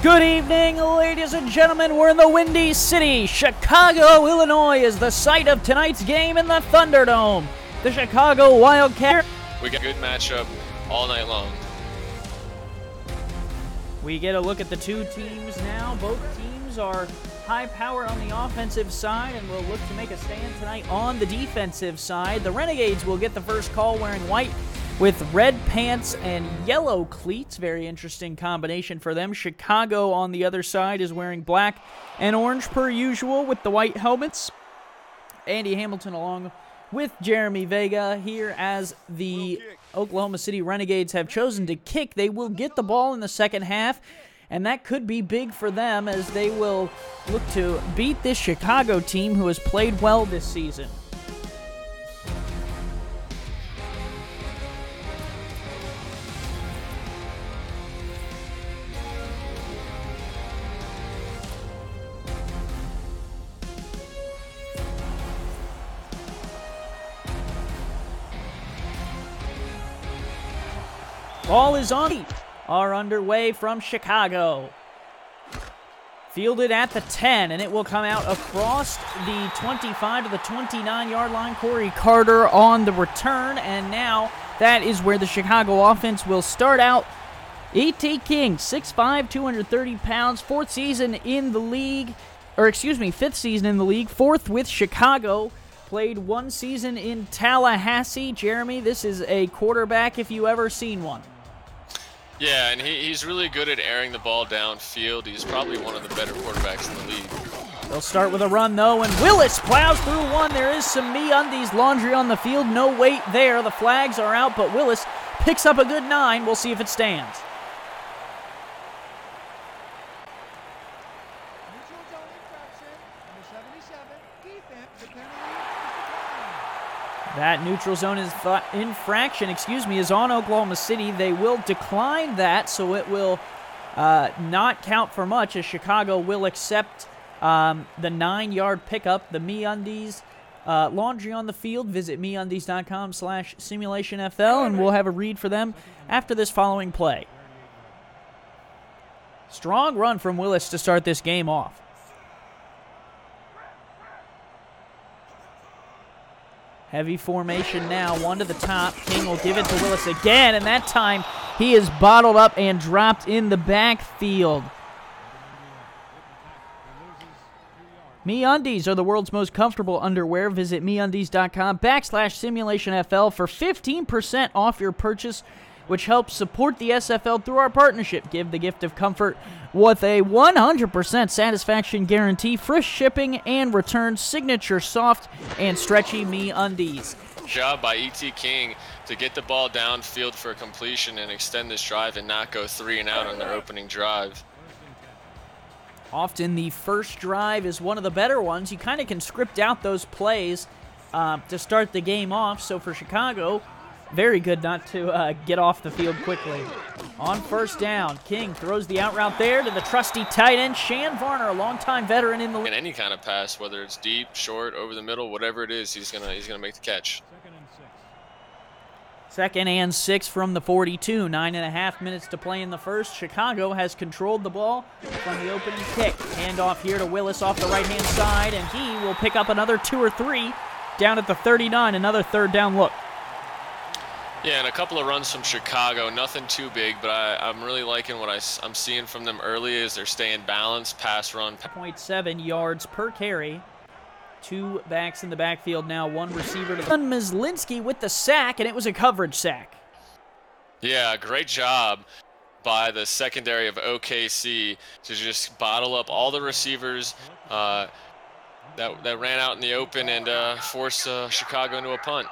Good evening, ladies and gentlemen. We're in the Windy City. Chicago, Illinois is the site of tonight's game in the Thunderdome. The Chicago Wildcats. We got a good matchup all night long. We get a look at the two teams now. Both teams are high power on the offensive side and will look to make a stand tonight on the defensive side. The Renegades will get the first call wearing white with red pants and yellow cleats. Very interesting combination for them. Chicago on the other side is wearing black and orange per usual with the white helmets. Andy Hamilton along with Jeremy Vega here as the Oklahoma City Renegades have chosen to kick. They will get the ball in the second half, and that could be big for them as they will look to beat this Chicago team who has played well this season. Ball is on. Are underway from Chicago. Fielded at the 10, and it will come out across the 25 to the 29-yard line. Corey Carter on the return, and now that is where the Chicago offense will start out. E.T. King, 6'5", 230 pounds, fifth season in the league, fourth with Chicago. Played one season in Tallahassee. Jeremy, this is a quarterback if you ever seen one. Yeah, and he's really good at airing the ball downfield. He's probably one of the better quarterbacks in the league. They'll start with a run, though, and Willis plows through one. There is some MeUndies laundry on the field. No weight there. The flags are out, but Willis picks up a good 9. We'll see if it stands. That neutral zone infraction is on Oklahoma City. They will decline that, so it will not count for much as Chicago will accept the 9-yard pickup. The MeUndies laundry on the field. Visit MeUndies.com/simulationFL, and we'll have a read for them after this following play. Strong run from Willis to start this game off. Heavy formation now, one to the top. King will give it to Willis again, and that time he is bottled up and dropped in the backfield. MeUndies are the world's most comfortable underwear. Visit MeUndies.com/simulationFL for 15% off your purchase, which helps support the SFL through our partnership. Give the gift of comfort with a 100% satisfaction guarantee, free shipping and return, signature soft and stretchy MeUndies. Job by E.T. King to get the ball downfield for a completion and extend this drive and not go 3 and out on their opening drive. Often the first drive is one of the better ones. You kind of can script out those plays to start the game off. So for Chicago, very good not to get off the field quickly. On first down, King throws the out route there to the trusty tight end, Shan Varner, a longtime veteran in the league. In any kind of pass, whether it's deep, short, over the middle, whatever it is, he's gonna make the catch. 2nd and 6 from the 42. 9.5 minutes to play in the first. Chicago has controlled the ball from the opening kick. Handoff here to Willis off the right-hand side, and he will pick up another 2 or 3 down at the 39. Another third down look. Yeah, and a couple of runs from Chicago, nothing too big, but I'm really liking what I'm seeing from them early is they're staying balanced, pass run. 0.7 yards per carry. 2 backs in the backfield now, 1 receiver to the Myslinski with the sack, and it was a coverage sack. Yeah, great job by the secondary of OKC to just bottle up all the receivers that ran out in the open and force Chicago into a punt.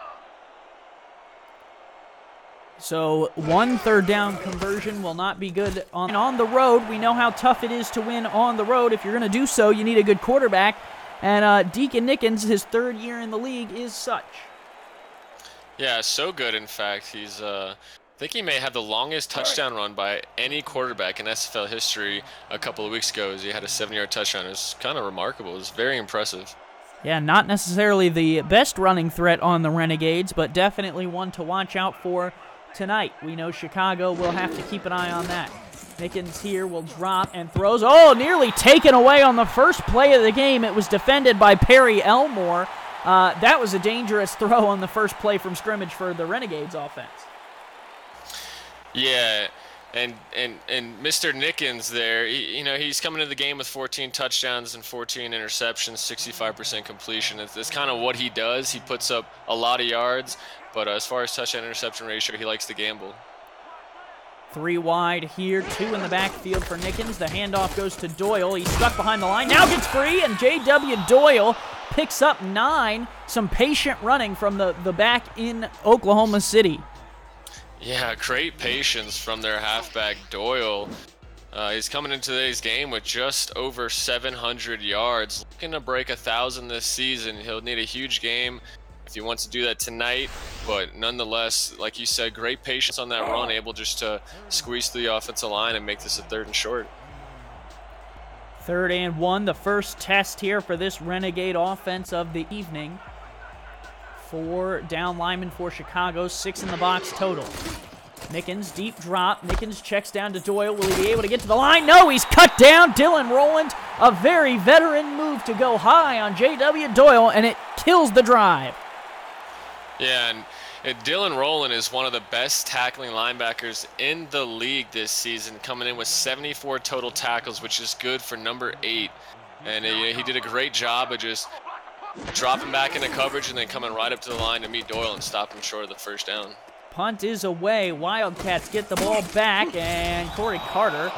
So 1 third down conversion will not be good on the road. We know how tough it is to win on the road. If you're going to do so, you need a good quarterback. And Deacon Nickens, his 3rd year in the league, is such. Yeah, so good, in fact. He's, I think he may have the longest touchdown run by any quarterback in SFL history a couple of weeks ago as he had a 7-yard touchdown. It was kind of remarkable. It was very impressive. Yeah, not necessarily the best running threat on the Renegades, but definitely one to watch out for tonight. We know Chicago will have to keep an eye on that. Nickens here will drop and throws. Oh, nearly taken away on the first play of the game. It was defended by Perry Elmore. That was a dangerous throw on the first play from scrimmage for the Renegades offense. Yeah, and Mr. Nickens there, he's coming into the game with 14 touchdowns and 14 interceptions, 65% completion. It's kind of what he does. He puts up a lot of yards, but as far as touchdown interception ratio, he likes to gamble. 3 wide here, 2 in the backfield for Nickens. The handoff goes to Doyle. He's stuck behind the line, now gets free, and J.W. Doyle picks up 9. Some patient running from the back in Oklahoma City. Yeah, great patience from their halfback, Doyle. He's coming into today's game with just over 700 yards. Looking to break 1,000 this season. He'll need a huge game if he wants to do that tonight. But nonetheless, like you said, great patience on that run, able just to squeeze through the offensive line and make this a 3rd and short. 3rd and 1, the first test here for this Renegade offense of the evening. 4 down linemen for Chicago, 6 in the box total. Nickens, deep drop. Nickens checks down to Doyle. Will he be able to get to the line? No, he's cut down. Dylan Rowland, a very veteran move to go high on J.W. Doyle, and it kills the drive. Yeah, and Dylan Rowland is one of the best tackling linebackers in the league this season, coming in with 74 total tackles, which is good for number 8. And he did a great job of just dropping back into coverage and then coming right up to the line to meet Doyle and stop him short of the first down. Punt is away. Wildcats get the ball back, and Corey Carter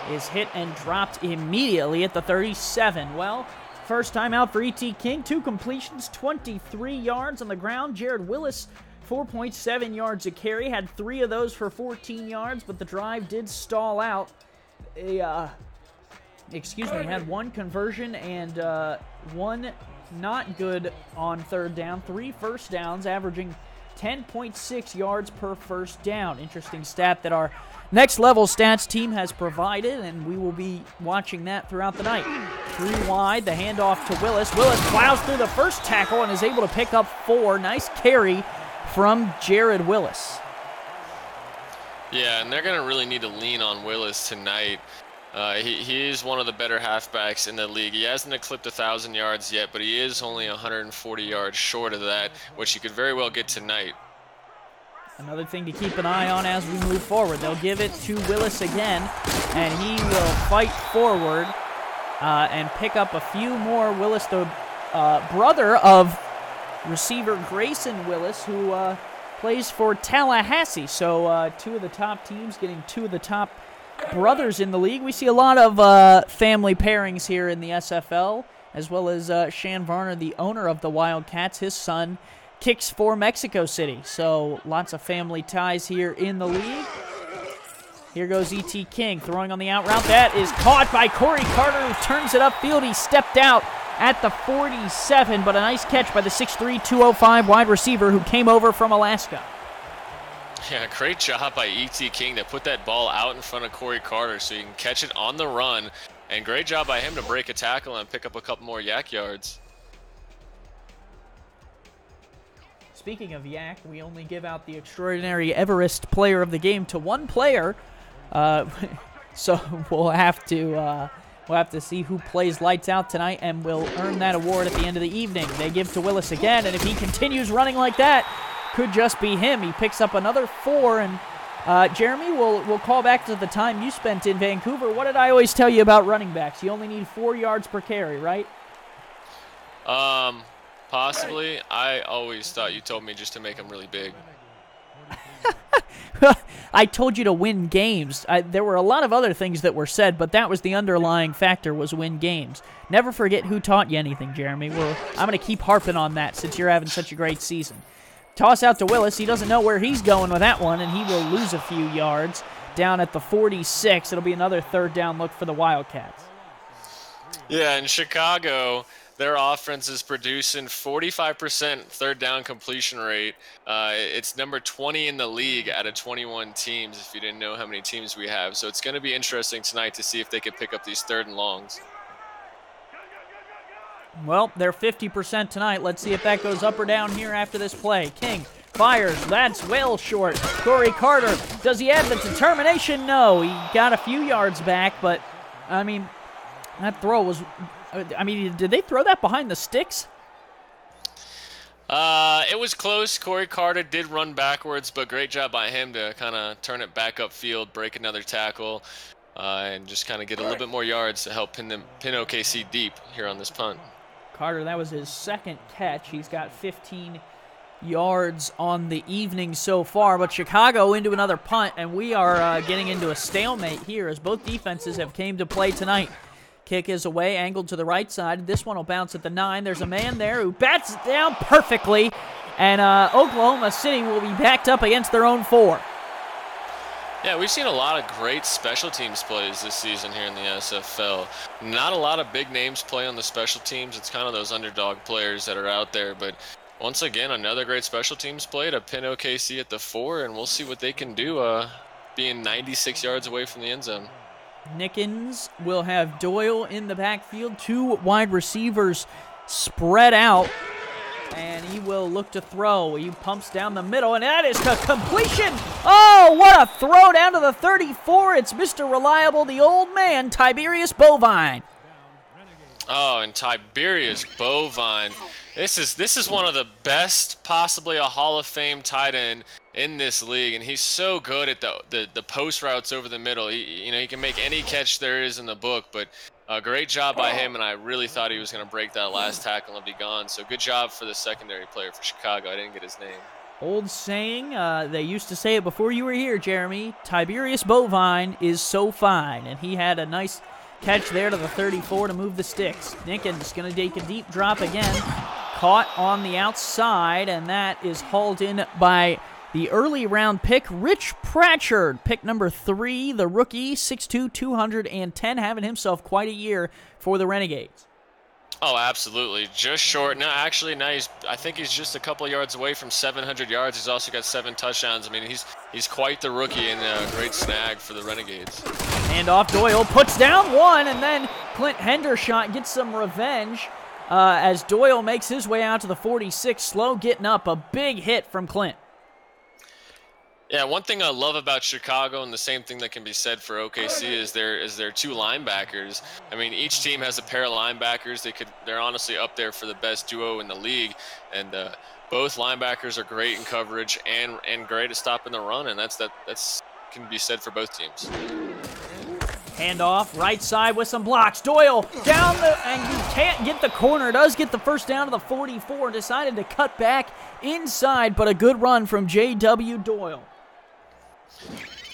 is hit and dropped immediately at the 37. Well, first time out for E.T. King. 2 completions, 23 yards on the ground. Jared Willis, 4.7 yards a carry. Had 3 of those for 14 yards, but the drive did stall out. Had 1 conversion and 1 not good on 3rd down. 3 first downs, averaging 10.6 yards per first down. Interesting stat that our next level stats team has provided, and we will be watching that throughout the night. 3 wide, the handoff to Willis. Willis plows through the first tackle and is able to pick up 4. Nice carry from Jared Willis. Yeah, and they're going to really need to lean on Willis tonight. He is one of the better halfbacks in the league. He hasn't eclipsed 1,000 yards yet, but he is only 140 yards short of that, which he could very well get tonight. Another thing to keep an eye on as we move forward. They'll give it to Willis again, and he will fight forward and pick up a few more. Willis, the brother of receiver Grayson Willis, who plays for Tallahassee. So 2 of the top teams getting 2 of the top brothers in the league. We see a lot of family pairings here in the SFL, as well as Shan Varner, the owner of the Wildcats. His son kicks for Mexico City, so lots of family ties here in the league. Here goes E.T. King throwing on the out route. That is caught by Corey Carter, who turns it upfield. He stepped out at the 47, but a nice catch by the 6'3", 205 wide receiver who came over from Alaska. Yeah, great job by E.T. King to put that ball out in front of Corey Carter so you can catch it on the run. And great job by him to break a tackle and pick up a couple more yak yards. Speaking of yak, we only give out the extraordinary Everest player of the game to 1 player. So we'll have to see who plays lights out tonight, and will earn that award at the end of the evening. They give to Willis again, and if he continues running like that, could just be him. He picks up another 4, and Jeremy, we'll call back to the time you spent in Vancouver. What did I always tell you about running backs? You only need 4 yards per carry, right? Possibly. I always thought you told me just to make them really big. I told you to win games. There were a lot of other things that were said, but that was the underlying factor, was win games. Never forget who taught you anything, Jeremy. I'm going to keep harping on that since you're having such a great season. Toss out to Willis. He doesn't know where he's going with that one, and he will lose a few yards down at the 46. It'll be another 3rd down look for the Wildcats. Yeah, in Chicago, their offense is producing 45% 3rd down completion rate. It's number 20 in the league out of 21 teams, if you didn't know how many teams we have. So it's going to be interesting tonight to see if they can pick up these 3rd and longs. Well, they're 50% tonight. Let's see if that goes up or down here after this play. King fires. That's well short. Corey Carter, does he have the determination? No, he got a few yards back, but, I mean, that throw was, did they throw that behind the sticks? It was close. Corey Carter did run backwards, but great job by him to kind of turn it back upfield, break another tackle, and just kind of get a little bit more yards to help pin OKC deep here on this punt. Carter, that was his second catch. He's got 15 yards on the evening so far, but Chicago into another punt, and we are getting into a stalemate here as both defenses have came to play tonight. Kick is away, angled to the right side. This one will bounce at the 9. There's a man there who bats it down perfectly, and Oklahoma City will be backed up against their own 4. Yeah, we've seen a lot of great special teams plays this season here in the SFL. Not a lot of big names play on the special teams. It's kind of those underdog players that are out there, but once again, another great special teams play to pin OKC at the 4, and we'll see what they can do being 96 yards away from the end zone. Nickens will have Doyle in the backfield, 2 wide receivers spread out, and he will look to throw. He pumps down the middle, and that is a completion. Oh, what a throw down to the 34. It's Mr. Reliable, the old man, Tiberius Bovine. Oh, and Tiberius Bovine. This is one of the best, possibly a Hall of Fame tight end in this league, and he's so good at the post routes over the middle. He can make any catch there is in the book, but a great job by him, and I really thought he was going to break that last tackle and be gone. So good job for the secondary player for Chicago. I didn't get his name. Old saying, they used to say it before you were here, Jeremy. Tiberius Bovine is so fine, and he had a nice catch there to the 34 to move the sticks. Nickens going to take a deep drop again. Caught on the outside, and that is hauled in by the early round pick, Rich Pratchard, pick number 3, the rookie, 6'2", 210, having himself quite a year for the Renegades. Oh, absolutely. Just short. No, actually, now I think he's just a couple yards away from 700 yards. He's also got 7 touchdowns. I mean, he's quite the rookie and a great snag for the Renegades. And off Doyle, puts down 1, and then Clint Hendershot gets some revenge as Doyle makes his way out to the 46, slow getting up. A big hit from Clint. Yeah, one thing I love about Chicago, and the same thing that can be said for OKC, is their 2 linebackers. I mean, each team has a pair of linebackers. They're honestly up there for the best duo in the league, and both linebackers are great in coverage and great at stopping the run, and that's can be said for both teams. Handoff, right side with some blocks. Doyle down and you can't get the corner. Does get the first down to the 44. Decided to cut back inside, but a good run from J.W. Doyle.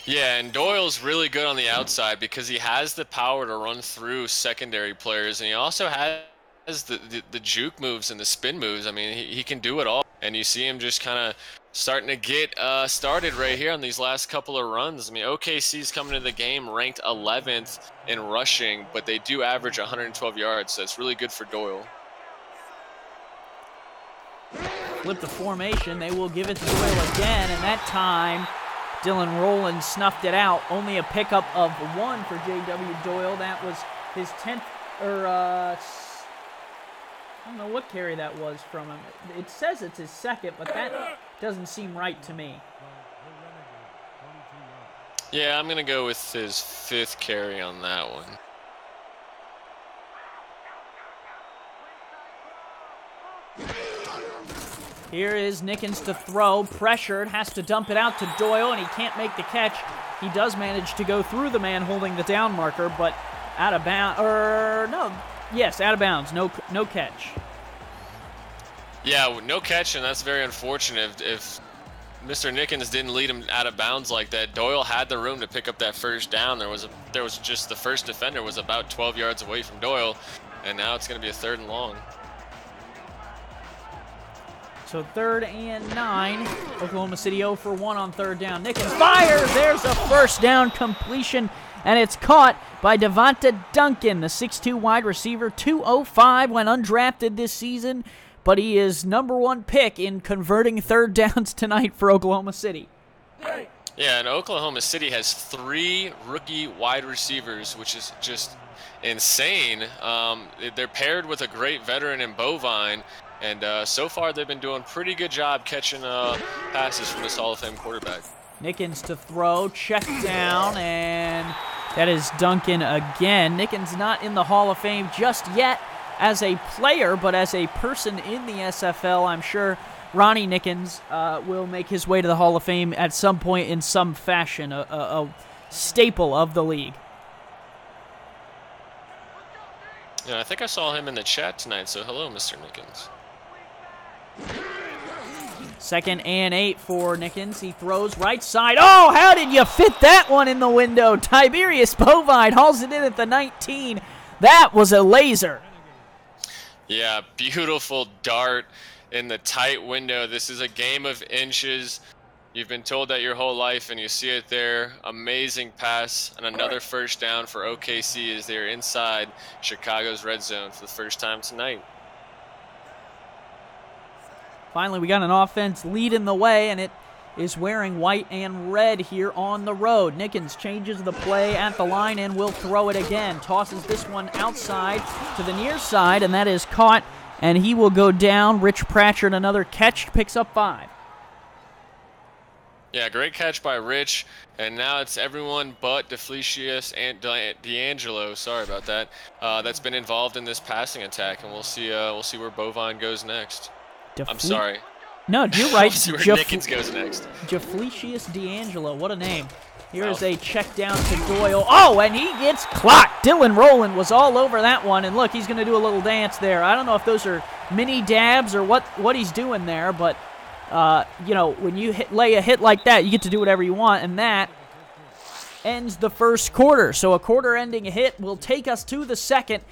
Yeah, and Doyle's really good on the outside because he has the power to run through secondary players, and he also has the juke moves and the spin moves. I mean, he can do it all, and you see him just kind of starting to get started right here on these last couple of runs. I mean, OKC's coming to the game ranked 11th in rushing, but they do average 112 yards, so it's really good for Doyle. Flip the formation. They will give it to Doyle again, and that time Dylan Rowland snuffed it out. Only a pickup of 1 for J.W. Doyle. That was his 10th, I don't know what carry that was from him. It says it's his 2nd, but that doesn't seem right to me. Yeah, I'm going to go with his 5th carry on that one. Here is Nickens to throw. Pressured, has to dump it out to Doyle, and he can't make the catch. He does manage to go through the man holding the down marker, but out of bounds. Out of bounds. No catch. Yeah, no catch, and that's very unfortunate. If Mr. Nickens didn't lead him out of bounds like that, Doyle had the room to pick up that first down. There was just the first defender was about 12 yards away from Doyle, and now it's going to be a 3rd and long. So 3rd and 9. Oklahoma City 0 for 1 on 3rd down. Nickens fires. There's a first down completion, and it's caught by Devonta Duncan, the 6'2 wide receiver, 205, went undrafted this season, but he is #1 pick in converting 3rd downs tonight for Oklahoma City. Yeah, and Oklahoma City has 3 rookie wide receivers, which is just insane. They're paired with a great veteran in Bovine, And so far, they've been doing a pretty good job catching passes from this Hall of Fame quarterback. Nickens to throw, check down, and that is Duncan again. Nickens not in the Hall of Fame just yet as a player, but as a person in the SFL, I'm sure Ronnie Nickens will make his way to the Hall of Fame at some point in some fashion, a staple of the league. Yeah, I think I saw him in the chat tonight, so hello, Mr. Nickens. 2nd and 8 for Nickens. He throws right side. Oh, how did you fit that one in the window? Tiberius Bovine hauls it in at the 19. That was a laser. Yeah, beautiful dart in the tight window. This is a game of inches. You've been told that your whole life, and you see it there. Amazing pass, and another first down for OKC as they're inside Chicago's red zone for the first time tonight. Finally, we got an offense leading the way, and it is wearing white and red here on the road. Nickens changes the play at the line and will throw it again. Tosses this one outside to the near side, and that is caught, and he will go down. Rich Pratchard, another catch, picks up 5. Yeah, great catch by Rich, and now it's everyone but DeFlecius and D'Angelo. Sorry about that. That's been involved in this passing attack, and we'll see where Bovine goes next. I'm sorry. No, you're right. We'll see where Nickens goes next. DeFlecius D'Angelo, what a name. Here is a check down to Doyle. Oh, and he gets clocked. Dylan Rowland was all over that one, and look, he's going to do a little dance there. I don't know if those are mini dabs or what he's doing there, but you know, when you lay a hit like that, you get to do whatever you want, and that ends the first quarter. So a quarter-ending hit will take us to the second.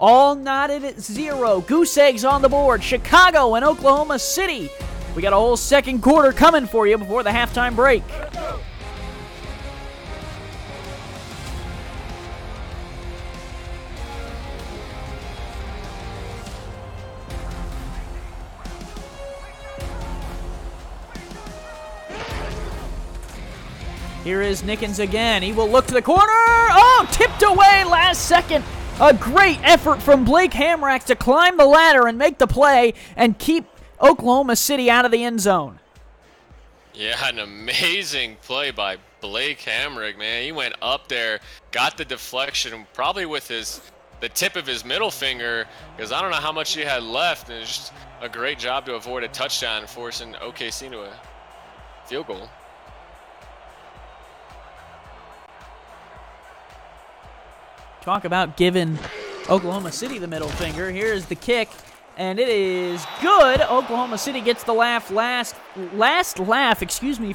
All knotted at 0. Goose eggs on the board. Chicago and Oklahoma City. We got a whole second quarter coming for you before the halftime break. Here is Nickens again. He will look to the corner. Oh, tipped away last second. A great effort from Blake Hamrack to climb the ladder and make the play and keep Oklahoma City out of the end zone. Yeah, an amazing play by Blake Hamrick, man. He went up there, got the deflection, probably with the tip of his middle finger, because I don't know how much he had left, and it's just a great job to avoid a touchdown and forcing OKC into a field goal. Talk about giving Oklahoma City the middle finger. Here is the kick, and it is good. Oklahoma City gets the last laugh,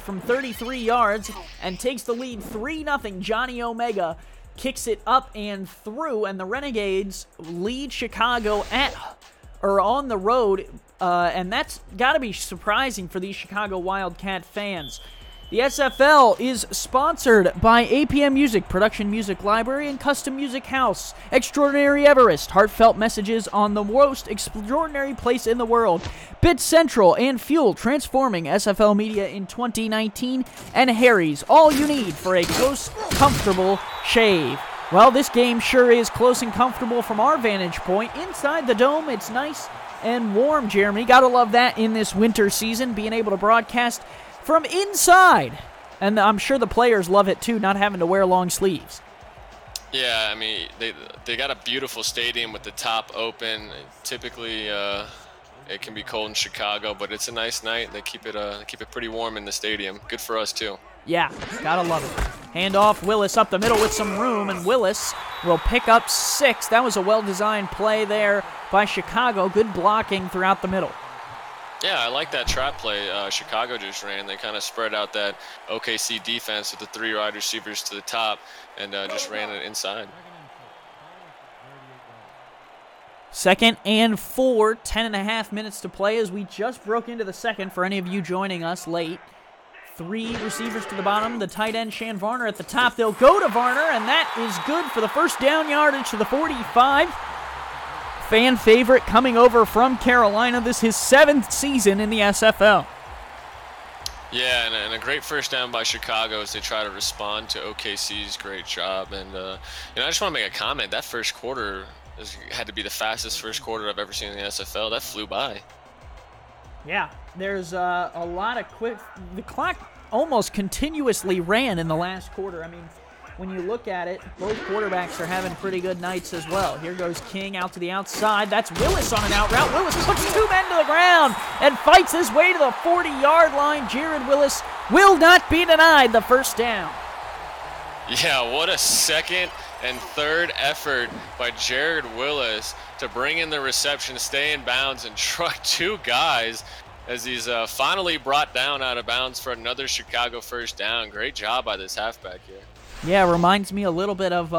from 33 yards and takes the lead 3-0. Johnny Omega kicks it up and through, and the Renegades lead Chicago on the road, and that's got to be surprising for these Chicago Wildcat fans. The SFL is sponsored by APM Music, Production Music Library, and Custom Music House. Extraordinary Everest, heartfelt messages on the most extraordinary place in the world. Bit Central and Fuel, transforming SFL media in 2019. And Harry's, all you need for a close, comfortable shave. Well, this game sure is close and comfortable from our vantage point. Inside the dome, it's nice and warm, Jeremy. Gotta love that in this winter season, being able to broadcast from inside. And I'm sure the players love it too, not having to wear long sleeves. Yeah, I mean, they got a beautiful stadium with the top open. Typically, it can be cold in Chicago, but it's a nice night. They keep it pretty warm in the stadium. Good for us too. Yeah, gotta love it. Handoff, Willis up the middle with some room, and Willis will pick up 6. That was a well-designed play there by Chicago. Good blocking throughout the middle. Yeah, I like that trap play Chicago just ran. They kind of spread out that OKC defense with the 3 wide receivers to the top and just ran it inside. 2nd and 4, 10.5 minutes to play as we just broke into the second for any of you joining us late. 3 receivers to the bottom, the tight end Shan Varner at the top. They'll go to Varner, and that is good for the first down yardage to the 45. Fan favorite coming over from Carolina. This is his 7th season in the SFL. Yeah, and a great first down by Chicago as they try to respond to OKC's great job. And I just want to make a comment. That first quarter had to be the fastest first quarter I've ever seen in the SFL. That flew by. Yeah, there's a lot of quick. The clock almost continuously ran in the last quarter. I mean, when you look at it, both quarterbacks are having pretty good nights as well. Here goes King out to the outside. That's Willis on an out route. Willis puts two men to the ground and fights his way to the 40-yard line. Jared Willis will not be denied the first down. Yeah, what a second and third effort by Jared Willis to bring in the reception, stay in bounds, and truck two guys as he's finally brought down out of bounds for another Chicago first down. Great job by this halfback here. Yeah, reminds me a little bit of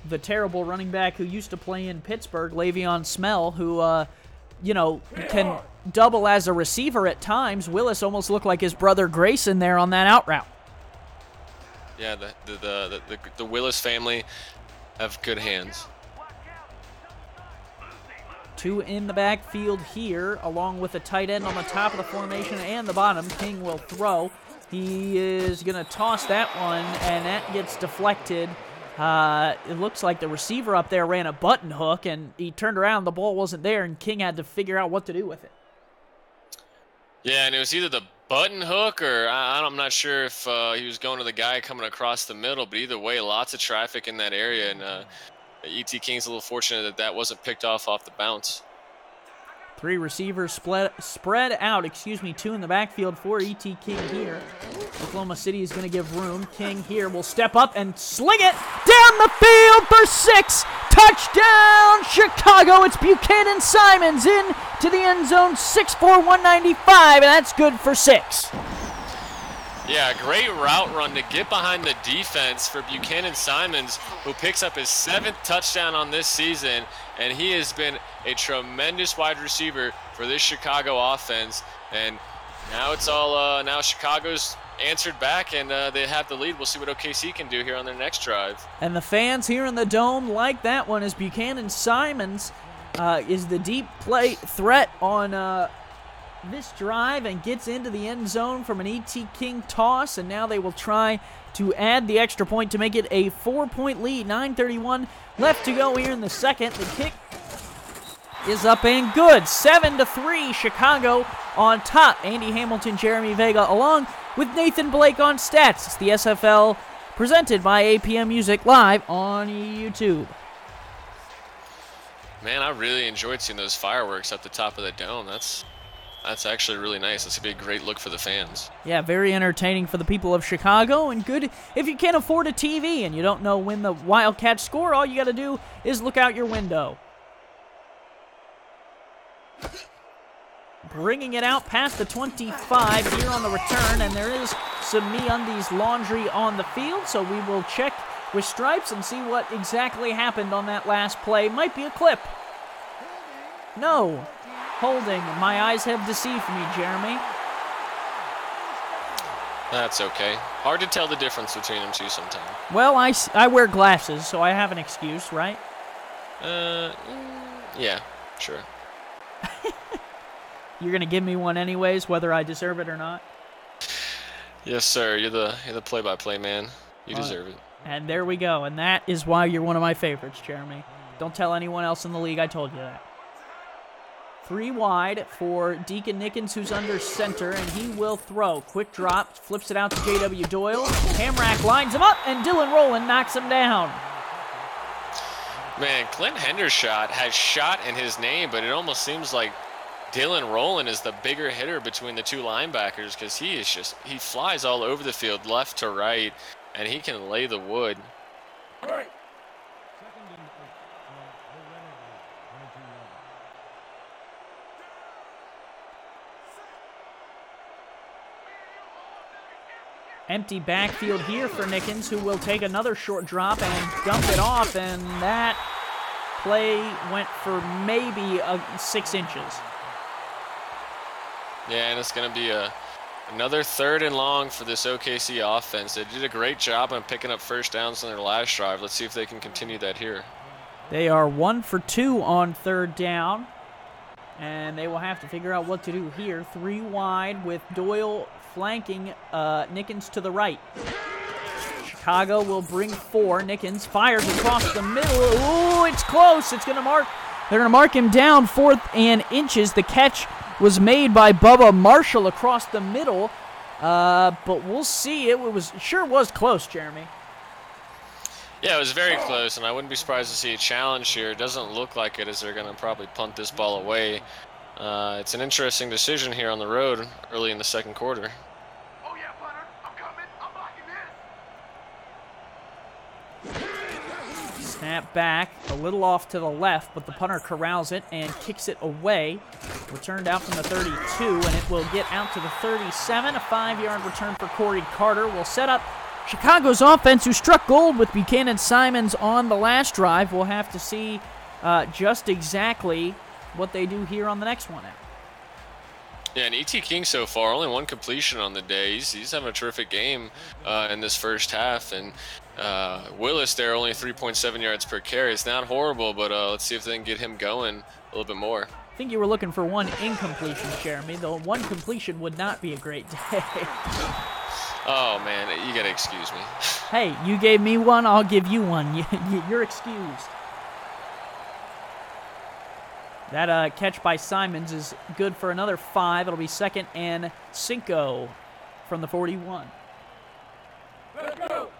the terrible running back who used to play in Pittsburgh, Le'Veon Smell, who, can double as a receiver at times. Willis almost looked like his brother Grayson there on that out route. Yeah, the Willis family have good hands. Two in the backfield here, along with a tight end on the top of the formation and the bottom. King will throw. He is going to toss that one, and that gets deflected. It looks like the receiver up there ran a button hook, and he turned around, the ball wasn't there, and King had to figure out what to do with it. Yeah, and it was either the button hook or I'm not sure if he was going to the guy coming across the middle, but either way, lots of traffic in that area, and E.T. King's a little fortunate that wasn't picked off the bounce. Three receivers spread out, two in the backfield for E.T. King here. Oklahoma City is going to give room. King here will step up and sling it down the field for 6. Touchdown, Chicago. It's Buchanan Simons in to the end zone, 6'4", 195, and that's good for 6. Yeah, great route run to get behind the defense for Buchanan Simons, who picks up his 7th touchdown on this season, and he has been a tremendous wide receiver for this Chicago offense. And now it's all now Chicago's answered back, and they have the lead. We'll see what OKC can do here on their next drive. And the fans here in the Dome like that one as Buchanan Simons is the deep play threat on this drive and gets into the end zone from an E.T. King toss, and now they will try to add the extra point to make it a 4-point lead. 9:31 left to go here in the second. The kick is up and good. 7-3, Chicago on top. Andy Hamilton, Jeremy Vega, along with Nathan Blake on stats. It's the SFL presented by APM Music live on YouTube. Man, I really enjoyed seeing those fireworks at the top of the dome. That's actually really nice. This would be a great look for the fans. Yeah, very entertaining for the people of Chicago, and good if you can't afford a TV and you don't know when the Wildcats score. All you got to do is look out your window. Bringing it out past the 25 here on the return, and there is some MeUndies laundry on the field, so we will check with Stripes and see what exactly happened on that last play. Might be a clip. No. Holding. My eyes have deceived me, Jeremy. That's okay. Hard to tell the difference between them two sometimes. Well, I wear glasses, so I have an excuse, right? Yeah, sure. You're going to give me one anyways, whether I deserve it or not? Yes, sir. You're the play-by-play man. You deserve it. And there we go. And that is why you're one of my favorites, Jeremy. Don't tell anyone else in the league I told you that. 3 wide for Deacon Nickens, who's under center, and he will throw. Quick drop, flips it out to J.W. Doyle. Hamrack lines him up, and Dylan Rowland knocks him down. Man, Clint Hendershot has shot in his name, but it almost seems like Dylan Rowland is the bigger hitter between the two linebackers, because he flies all over the field, left to right, and he can lay the wood. All right. Empty backfield here for Nickens, who will take another short drop and dump it off, and that play went for maybe 6 inches. Yeah, and it's going to be another 3rd and long for this OKC offense. They did a great job on picking up first downs on their last drive. Let's see if they can continue that here. They are 1 for 2 on 3rd down, and they will have to figure out what to do here. 3 wide with Doyle flanking Nickens to the right. Chicago will bring 4. Nickens fires across the middle. Ooh, it's close. They're going to mark him down 4th and inches. The catch was made by Bubba Marshall across the middle, but we'll see. It sure was close, Jeremy. Yeah, it was very close, and I wouldn't be surprised to see a challenge here. It doesn't look like it, as they're going to probably punt this ball away. It's an interesting decision here on the road early in the second quarter. Oh yeah, punter, I'm coming. I'm blocking this. Snap back, a little off to the left, but the punter corrals it and kicks it away. Returned out from the 32, and it will get out to the 37. A 5-yard return for Corey Carter will set up Chicago's offense, who struck gold with Buchanan Simons on the last drive. We'll have to see just exactly what they do here on the next one out. Yeah, and E.T. King so far, only 1 completion on the day. He's having a terrific game in this first half. And Willis there, only 3.7 yards per carry. It's not horrible, but let's see if they can get him going a little bit more. I think you were looking for 1 incompletion, Jeremy, though 1 completion would not be a great day. Oh, man, you got to excuse me. Hey, you gave me 1, I'll give you 1. You're excused. That catch by Simons is good for another 5. It'll be 2nd and 5 from the 41. Let's go.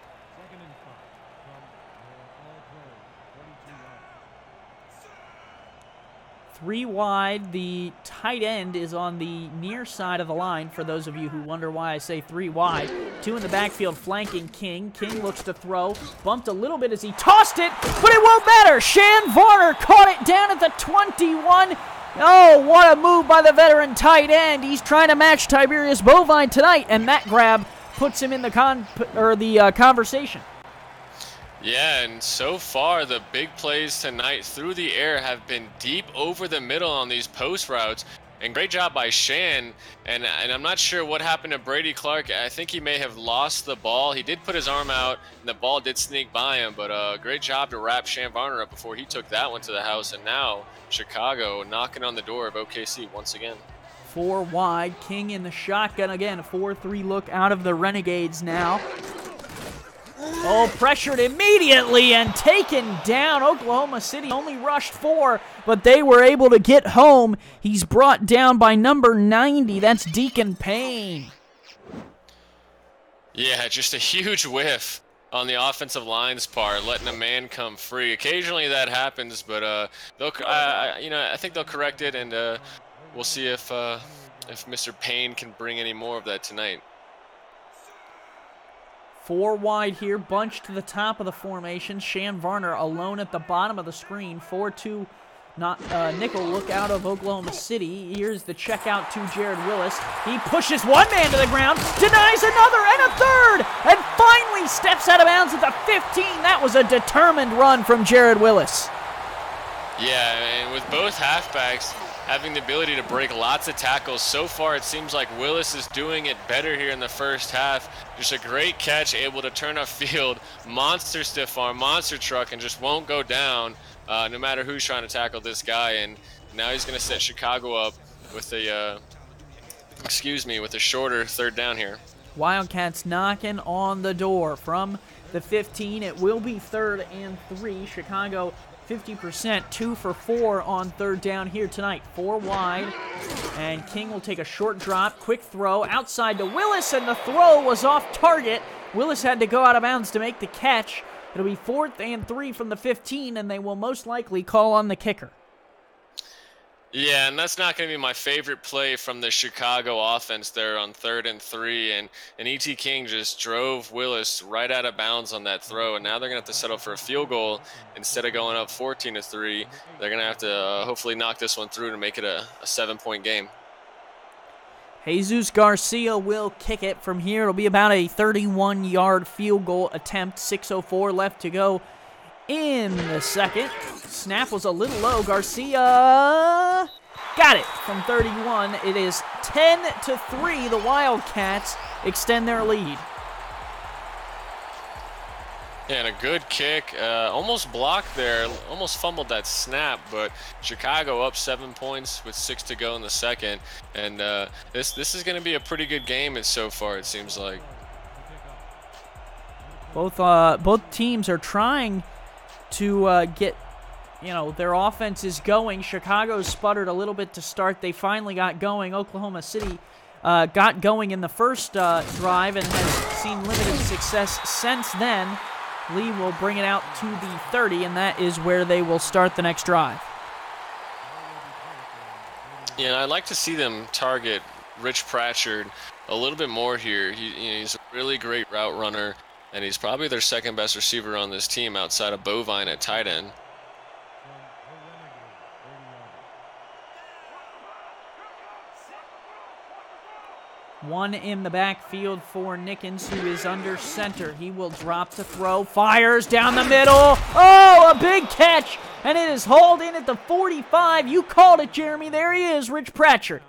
3 wide. The tight end is on the near side of the line, for those of you who wonder why I say 3 wide. 2 in the backfield flanking King. King looks to throw. Bumped a little bit as he tossed it, but it won't matter. Shan Varner caught it down at the 21. Oh, what a move by the veteran tight end. He's trying to match Tiberius Bovine tonight, and that grab puts him in the conversation. Yeah, and so far the big plays tonight through the air have been deep over the middle on these post routes. And great job by Shan. And I'm not sure what happened to Brady Clark. I think he may have lost the ball. He did put his arm out, and the ball did sneak by him. But great job to wrap Shan Varner up before he took that one to the house. And now Chicago knocking on the door of OKC once again. 4 wide. King in the shotgun again. A 4-3 look out of the Renegades now. Oh, pressured immediately and taken down. Oklahoma City only rushed 4, but they were able to get home. He's brought down by number 90. That's Deacon Payne. Yeah, just a huge whiff on the offensive line's part, letting a man come free. Occasionally that happens, but I think they'll correct it, and we'll see if Mr. Payne can bring any more of that tonight. 4 wide here, bunched to the top of the formation. Shan Varner alone at the bottom of the screen. 4-2 nickel look out of Oklahoma City. Here's the check out to Jared Willis. He pushes 1 man to the ground, denies another and a third, and finally steps out of bounds at the 15. That was a determined run from Jared Willis. Yeah, and with both halfbacks having the ability to break lots of tackles, so far it seems like Willis is doing it better here in the first half. Just a great catch, able to turn upfield, monster stiff arm, monster truck, and just won't go down no matter who's trying to tackle this guy. And now he's going to set Chicago up with a shorter 3rd down here. Wildcats knocking on the door from the 15. It will be 3rd and 3. Chicago 50%, 2 for 4 on 3rd down here tonight. 4 wide, and King will take a short drop, quick throw, outside to Willis, and the throw was off target. Willis had to go out of bounds to make the catch. It'll be 4th and 3 from the 15, and they will most likely call on the kicker. Yeah, and that's not going to be my favorite play from the Chicago offense there on 3rd and 3. And E.T. King just drove Willis right out of bounds on that throw. And now they're going to have to settle for a field goal instead of going up 14-3. They're going to have to hopefully knock this one through to make it a 7-point game. Jesus Garcia will kick it from here. It'll be about a 31-yard field goal attempt. 6:04 left to go in the second. Snap was a little low. Garcia got it from 31. It is 10-3. The Wildcats extend their lead. Yeah, and a good kick. Almost blocked there. Almost fumbled that snap, but Chicago up 7 points with 6 to go in the second. And this is going to be a pretty good game so far, it seems like. Both teams are trying to get you know, their offense is going. Chicago sputtered a little bit to start. They finally got going. Oklahoma City got going in the first drive and has seen limited success since then. Lee will bring it out to the 30, and that is where they will start the next drive. Yeah, I'd like to see them target Rich Pratchard a little bit more here. He's a really great route runner, and he's probably their second best receiver on this team outside of Bovine at tight end. One in the backfield for Nickens, who is under center. He will drop to throw, fires down the middle. Oh, a big catch, and it is hauled in at the 45. You called it, Jeremy. There he is, Rich Pratchard.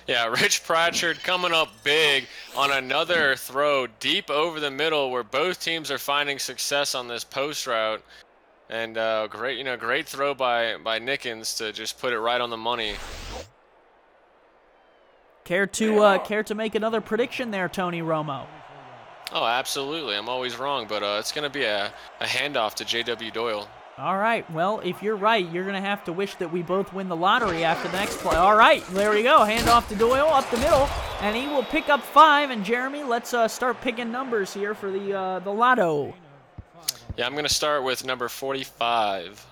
Yeah, Rich Pratchard coming up big on another throw deep over the middle where both teams are finding success on this post route. And great throw by Nickens to just put it right on the money. Care to make another prediction there, Tony Romo? Oh, absolutely. I'm always wrong, but it's going to be a handoff to J.W. Doyle. All right. Well, if you're right, you're going to have to wish that we both win the lottery after the next play. All right. There we go. Handoff to Doyle up the middle, and he will pick up 5. And, Jeremy, let's start picking numbers here for the lotto. Yeah, I'm going to start with number 45.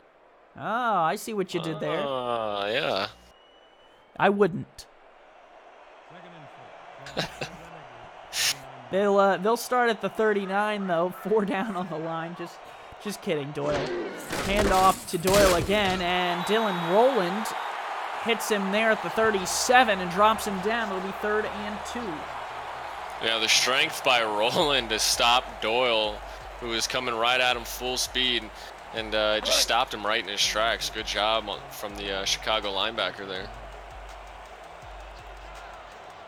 Oh, I see what you did there. Yeah. I wouldn't. They'll start at the 39 though, 4 down on the line. Just kidding, Doyle. Hand off to Doyle again, and Dylan Rowland hits him there at the 37 and drops him down. It'll be 3rd and 2. Yeah, the strength by Rowland to stop Doyle, who is coming right at him full speed, and just stopped him right in his tracks. Good job from the Chicago linebacker there.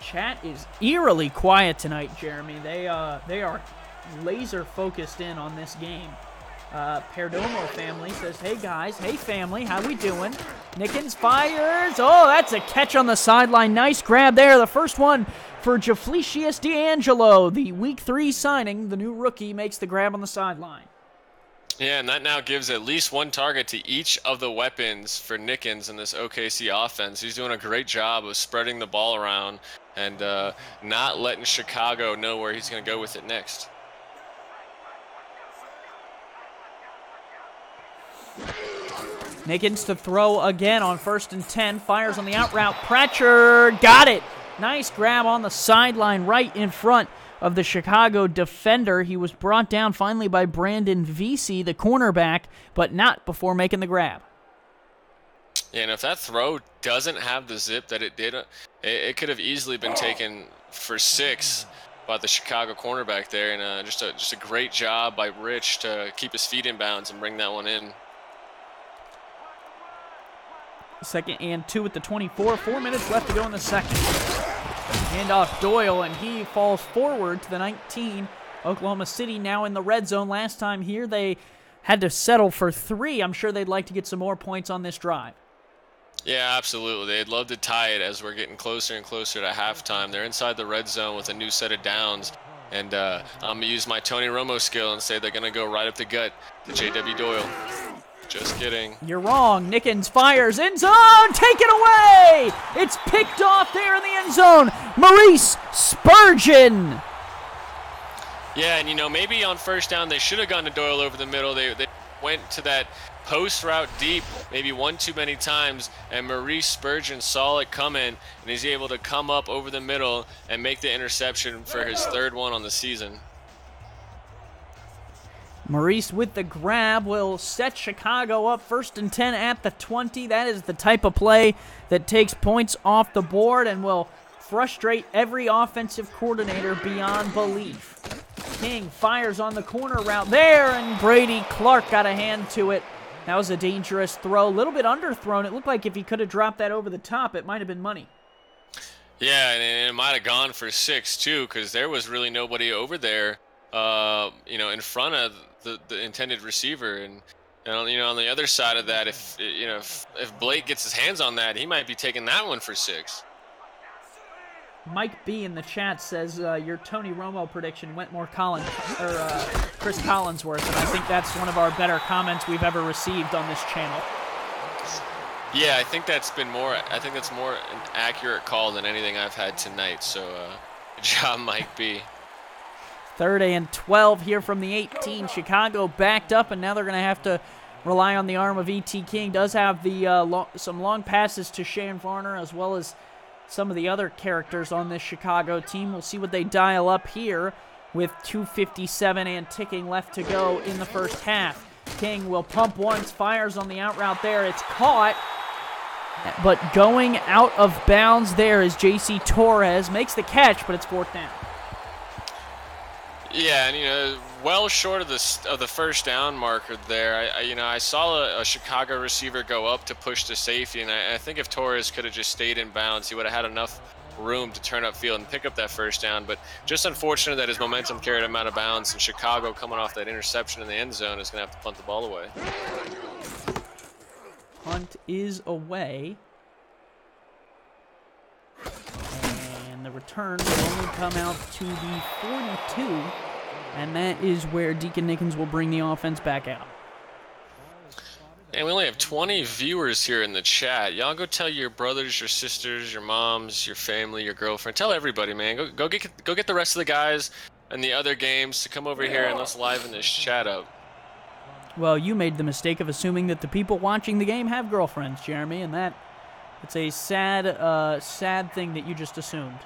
Chat is eerily quiet tonight, Jeremy. They are laser focused in on this game. Perdomo family says, "Hey guys, hey family, how we doing?" Nickens fires. Oh, that's a catch on the sideline. Nice grab there. The first one for Jaflecius D'Angelo, the Week 3 signing. The new rookie makes the grab on the sideline. Yeah, and that now gives at least one target to each of the weapons for Nickens in this OKC offense. He's doing a great job of spreading the ball around and not letting Chicago know where he's going to go with it next. Nickens to throw again on 1st and 10. Fires on the out route. Pratchard got it. Nice grab on the sideline right in front of the Chicago defender. He was brought down finally by Brandon Vesey, the cornerback, but not before making the grab. Yeah, and if that throw doesn't have the zip that it did, it could have easily been taken for 6 by the Chicago cornerback there. And just a great job by Rich to keep his feet in bounds and bring that one in. 2nd and 2 at the 24. 4 minutes left to go in the second. Hand off Doyle, and he falls forward to the 19. Oklahoma City now in the red zone. Last time here, they had to settle for 3. I'm sure they'd like to get some more points on this drive. Yeah, absolutely. They'd love to tie it as we're getting closer and closer to halftime. They're inside the red zone with a new set of downs. And I'm going to use my Tony Romo skill and say they're going to go right up the gut to J.W. Doyle. Just kidding. You're wrong. Nickens fires. End zone. Taken away. It's picked off there in the end zone. Maurice Spurgeon. Yeah, and maybe on 1st down they should have gone to Doyle over the middle. They went to that post route deep maybe one too many times, and Maurice Spurgeon saw it coming, and he's able to come up over the middle and make the interception for his 3rd one on the season. Maurice with the grab will set Chicago up 1st and 10 at the 20. That is the type of play that takes points off the board and will frustrate every offensive coordinator beyond belief. King fires on the corner route there, and Brady Clark got a hand to it. That was a dangerous throw, a little bit underthrown. It looked like if he could have dropped that over the top, it might have been money. Yeah, and it might have gone for 6 too, because there was really nobody over there, in front of the intended receiver. And on the other side of that, if Blake gets his hands on that, he might be taking that one for 6. Mike B in the chat says your Tony Romo prediction went more Chris Collinsworth, and I think that's one of our better comments we've ever received on this channel. Yeah, I think that's more an accurate call than anything I've had tonight. So, good job, Mike B. 3rd and 12 here from the 18. Chicago backed up, and now they're going to have to rely on the arm of E.T. King. Does have the some long passes to Shane Varner, as well as some of the other characters on this Chicago team. We'll see what they dial up here with 2:57 and ticking left to go in the first half. King will pump once, fires on the out route there. It's caught, but going out of bounds there is J.C. Torres. Makes the catch, but it's 4th down. Yeah, and well short of the first down marker there. I saw a Chicago receiver go up to push the safety, and I think if Torres could have just stayed in bounds, he would have had enough room to turn upfield and pick up that first down. But just unfortunate that his momentum carried him out of bounds, and Chicago, coming off that interception in the end zone, is going to have to punt the ball away. Punt is away. And the return will only come out to the 42, and that is where Deacon Nickens will bring the offense back out. And we only have 20 viewers here in the chat. Y'all go tell your brothers, your sisters, your moms, your family, your girlfriend. Tell everybody, man. Go get the rest of the guys and the other games to come over here and let's liven this chat up. Well, you made the mistake of assuming that the people watching the game have girlfriends, Jeremy, and it's a sad thing that you just assumed.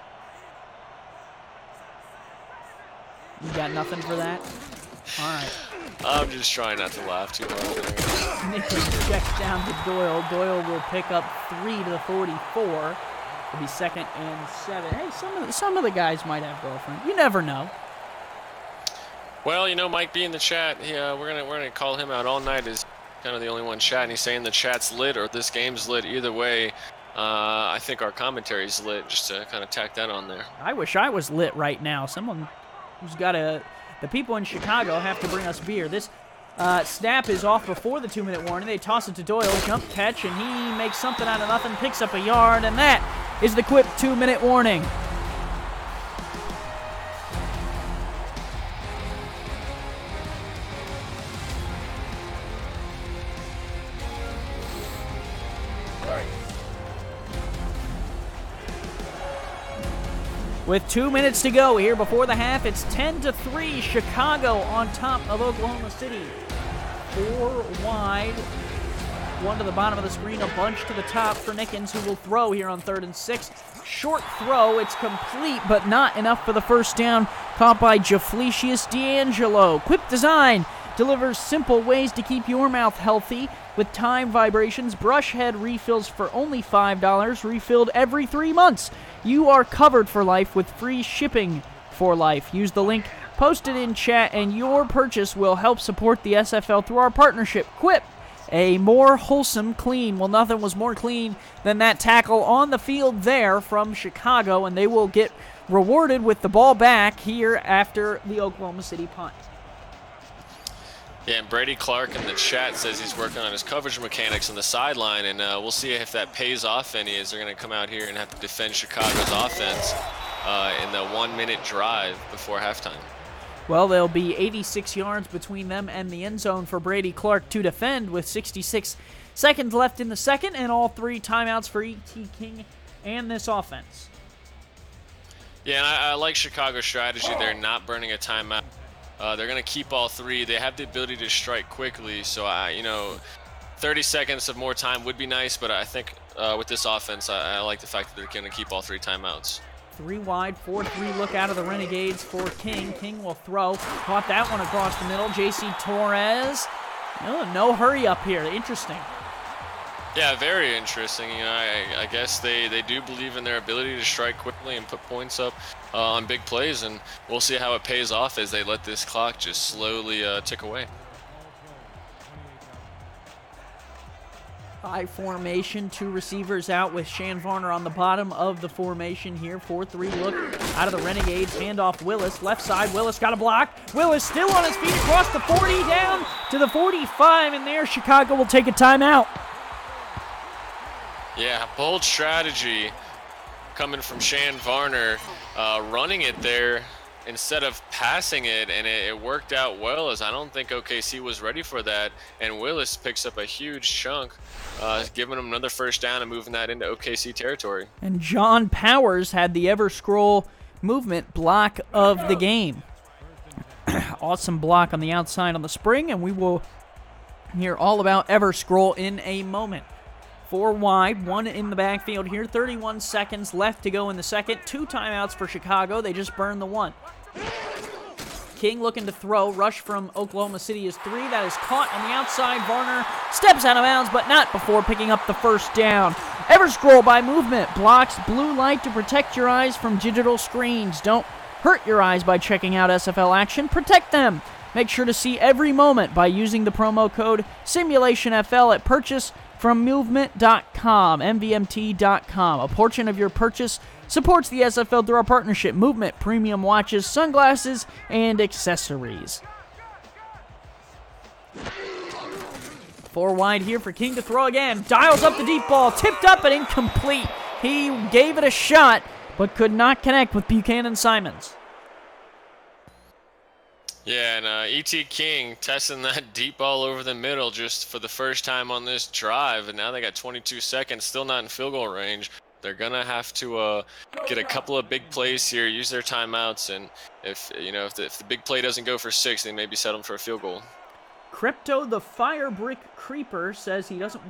You got nothing for that? All right. I'm just trying not to laugh too hard. Nickens checks down to Doyle. Doyle will pick up 3 to the 44. It'll be 2nd and 7. Hey, some of the guys might have girlfriends. You never know. Well, Mike B in the chat. Yeah, we're gonna call him out all night. Is kind of the only one chatting. He's saying the chat's lit or this game's lit. Either way, I think our commentary's lit. Just to kind of tack that on there. I wish I was lit right now. Someone who's got the people in Chicago have to bring us beer. This snap is off before the 2-minute warning. They toss it to Doyle, jump catch, and he makes something out of nothing, picks up a yard, and that is the quick 2-minute warning. With 2 minutes to go here before the half, it's 10-3, Chicago on top of Oklahoma City. 4 wide, 1 to the bottom of the screen, a bunch to the top for Nickens, who will throw here on 3rd and 6. Short throw, it's complete, but not enough for the first down, caught by Jafletius D'Angelo. Quip Design delivers simple ways to keep your mouth healthy with time vibrations. Brush head refills for only $5, refilled every 3 months. You are covered for life with free shipping for life. Use the link posted in chat and your purchase will help support the SFL through our partnership. Quip, a more wholesome clean. Well, nothing was more clean than that tackle on the field there from Chicago, and they will get rewarded with the ball back here after the Oklahoma City punt. Yeah, and Brady Clark in the chat says he's working on his coverage mechanics on the sideline, and we'll see if that pays off any as they're going to come out here and have to defend Chicago's offense in the 1-minute drive before halftime. Well, there'll be 86 yards between them and the end zone for Brady Clark to defend with 66 seconds left in the second and all 3 timeouts for E.T. King and this offense. Yeah, and I like Chicago's strategy. They're not burning a timeout. They're going to keep all 3. They have the ability to strike quickly, so 30 seconds of more time would be nice, but I think with this offense, I like the fact that they're going to keep all 3 timeouts. 3 wide, 4-3 look out of the Renegades for King. King will throw. Caught that one across the middle. J.C. Torres. No hurry up here. Interesting. Yeah, very interesting. I guess they do believe in their ability to strike quickly and put points up on big plays, and we'll see how it pays off as they let this clock just slowly tick away. High formation, 2 receivers out with Shane Varner on the bottom of the formation here. 4-3 look out of the Renegades. Handoff Willis, left side. Willis got a block. Willis still on his feet across the 40 down to the 45, and there Chicago will take a timeout. Yeah, bold strategy coming from Shan Varner, running it there instead of passing it, and it worked out well, as I don't think OKC was ready for that, and Willis picks up a huge chunk, giving him another first down and moving that into OKC territory. And John Powers had the ever-scroll movement block of the game. Awesome block on the outside on the spring, and we will hear all about ever-scroll in a moment. 4 wide, 1 in the backfield here. 31 seconds left to go in the second. 2 timeouts for Chicago. They just burned the 1. King looking to throw. Rush from Oklahoma City is 3. That is caught on the outside. Varner steps out of bounds, but not before picking up the first down. Everscroll by movement. Blocks blue light to protect your eyes from digital screens. Don't hurt your eyes by checking out SFL action. Protect them. Make sure to see every moment by using the promo code SimulationFL at purchase from movement.com, mvmt.com. A portion of your purchase supports the SFL through our partnership, Movement, premium watches, sunglasses, and accessories. 4 wide here for King to throw again. Dials up the deep ball, tipped up and incomplete. He gave it a shot, but could not connect with Buchanan Simons. Yeah, and E.T. King testing that deep ball over the middle just for the first time on this drive, and now they got 22 seconds, still not in field goal range. They're gonna have to get a couple of big plays here, use their timeouts, and if the big play doesn't go for 6, they maybe settle for a field goal. Crypto the Fire Brick Creeper says he doesn't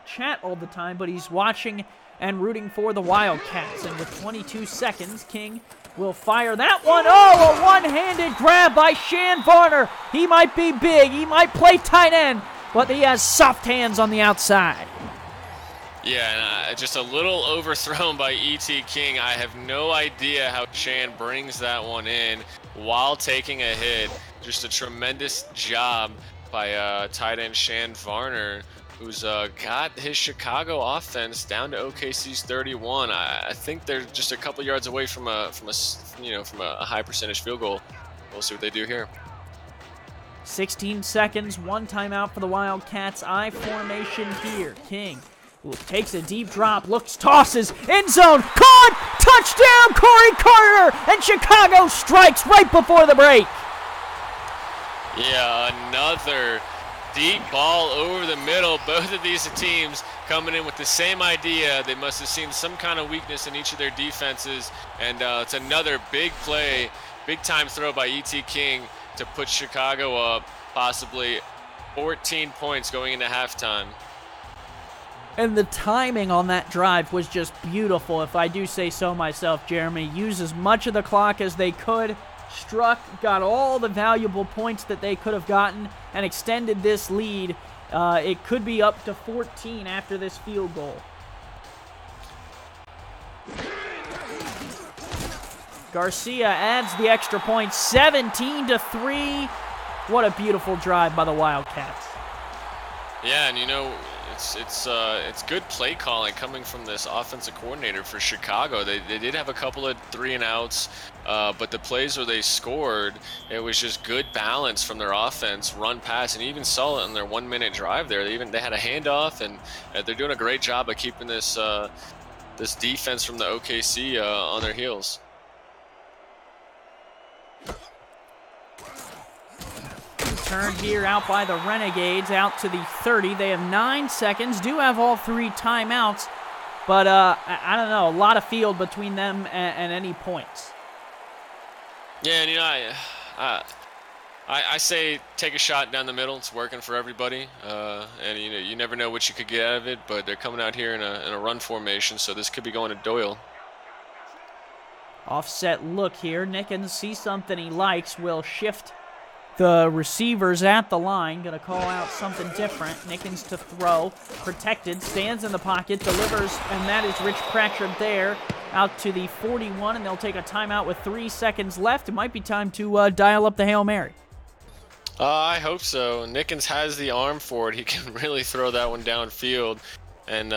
chat all the time, but he's watching and rooting for the Wildcats. And with 22 seconds, King will fire that one. Oh, a one-handed grab by Shan Varner. He might be big. He might play tight end, but he has soft hands on the outside. Yeah, and just a little overthrown by E.T. King. I have no idea how Shan brings that one in while taking a hit. Just a tremendous job by tight end Shan Varner, who's got his Chicago offense down to OKC's 31. I think they're just a couple yards away from a high percentage field goal. We'll see what they do here. 16 seconds, 1 timeout for the Wildcats. I formation here. King takes a deep drop, looks, tosses, end zone, caught, touchdown, Corey Carter, and Chicago strikes right before the break. Yeah, another deep ball over the middle. Both of these teams coming in with the same idea. They must have seen some kind of weakness in each of their defenses, and it's another big play, big time throw by E.T. King to put Chicago up, possibly 14 points going into halftime. And the timing on that drive was just beautiful, if I do say so myself, Jeremy. Used as much of the clock as they could, struck, got all the valuable points that they could have gotten, and extended this lead. It could be up to 14 after this field goal. Garcia adds the extra point, 17-3. What a beautiful drive by the Wildcats. Yeah, and it's good play calling coming from this offensive coordinator for Chicago. They did have a couple of 3-and-outs, but the plays where they scored, it was just good balance from their offense, run, pass, and you even saw it in their 1-minute drive there. They had a handoff, and they're doing a great job of keeping this defense from the OKC on their heels. Turn here out by the Renegades, out to the 30. They have 9 seconds, do have all 3 timeouts, but I don't know, a lot of field between them and any points. Yeah, and I say take a shot down the middle. It's working for everybody, and you never know what you could get out of it, but they're coming out here in a run formation, so this could be going to Doyle. Offset look here. Nickens sees something he likes, will shift the receivers at the line. Going to call out something different. Nickens to throw. Protected. Stands in the pocket. Delivers. And that is Rich Pratchard there. Out to the 41. And they'll take a timeout with 3 seconds left. It might be time to dial up the Hail Mary. I hope so. Nickens has the arm for it. He can really throw that one downfield. And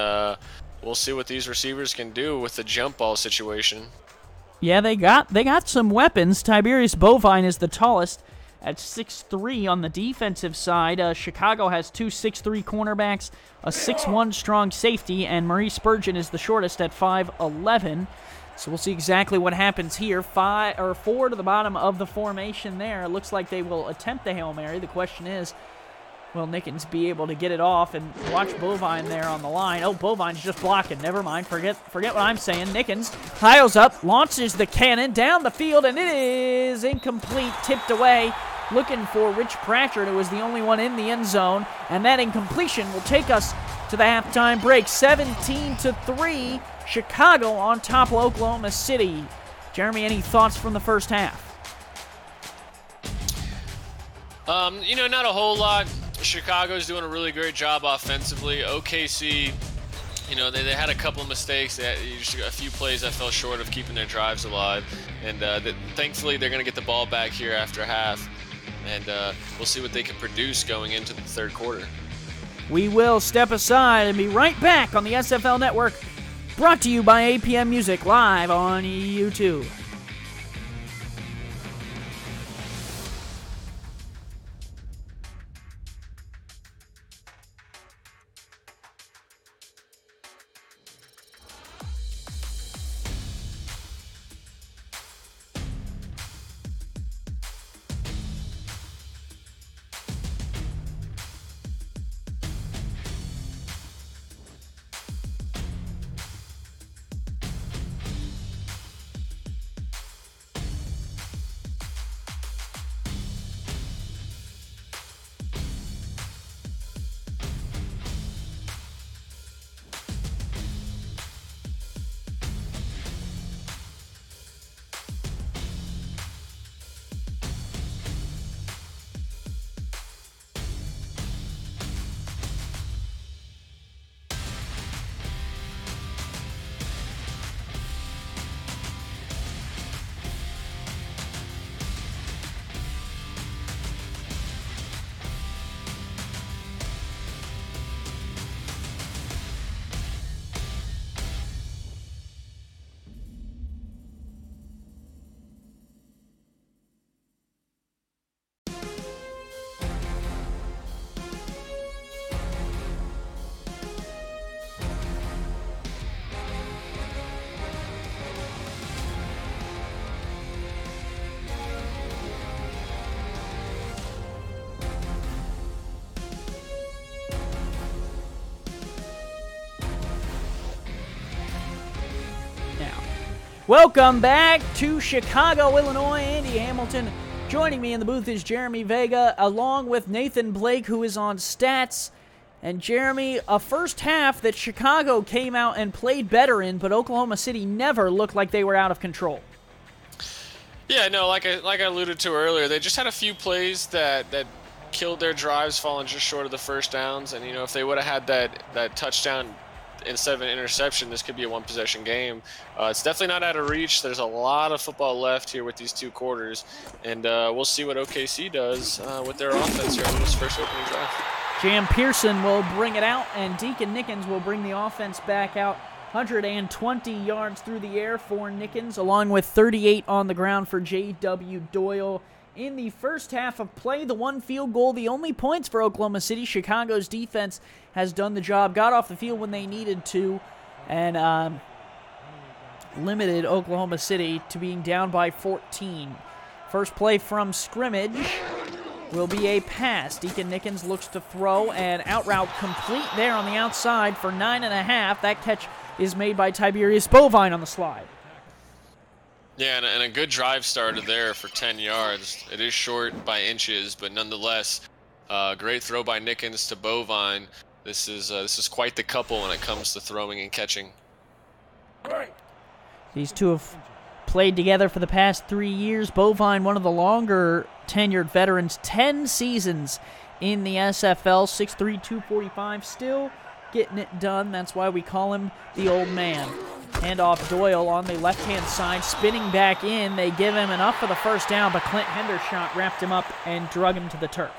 we'll see what these receivers can do with the jump ball situation. Yeah, they got some weapons. Tiberius Bovine is the tallest at 6'3" on the defensive side. Chicago has two 6'3" cornerbacks, a 6'1" strong safety, and Maurice Spurgeon is the shortest at 5'11". So we'll see exactly what happens here. 4 to the bottom of the formation there. It looks like they will attempt the Hail Mary. The question is, will Nickens be able to get it off? And watch Bovine there on the line. Oh, Bovine's just blocking. Never mind. Forget what I'm saying. Nickens piles up, launches the cannon down the field, and it is incomplete, tipped away. Looking for Rich Pratchard, who was the only one in the end zone. And that incompletion will take us to the halftime break. 17-3. Chicago on top of Oklahoma City. Jeremy, any thoughts from the first half? Not a whole lot. Chicago's doing a really great job offensively. OKC, they had a couple of mistakes. They had just a few plays that fell short of keeping their drives alive. And thankfully, they're going to get the ball back here after half. And we'll see what they can produce going into the third quarter. We will step aside and be right back on the SFL Network. Brought to you by APM Music, live on YouTube. Welcome back to Chicago, Illinois. Andy Hamilton. Joining me in the booth is Jeremy Vega, along with Nathan Blake, who is on stats. And Jeremy, a first half that Chicago came out and played better in, but Oklahoma City never looked like they were out of control. Yeah, no, like I alluded to earlier, they just had a few plays that killed their drives, falling just short of the first downs. And, if they would have had that touchdown instead of an interception, this could be a one-possession game. It's definitely not out of reach. There's a lot of football left here with these two quarters, and we'll see what OKC does with their offense here on this first opening drive. Jam Pearson will bring it out, and Deacon Nickens will bring the offense back out. 120 yards through the air for Nickens, along with 38 on the ground for J.W. Doyle. In the first half of play, the one field goal, the only points for Oklahoma City. Chicago's defense has done the job, got off the field when they needed to, and limited Oklahoma City to being down by 14. First play from scrimmage will be a pass. Deacon Nickens looks to throw, and out route complete there on the outside for 9.5. That catch is made by Tiberius Bovine on the slide. Yeah, and a good drive started there for 10 yards. It is short by inches, but nonetheless, great throw by Nickens to Bovine. This is quite the couple when it comes to throwing and catching. These two have played together for the past 3 years. Bovine, one of the longer tenured veterans, 10 seasons in the SFL, 6'3", 245, still getting it done. That's why we call him the old man. Handoff Doyle on the left-hand side, spinning back in. They give him enough for the first down, but Clint Hendershot wrapped him up and drug him to the turf.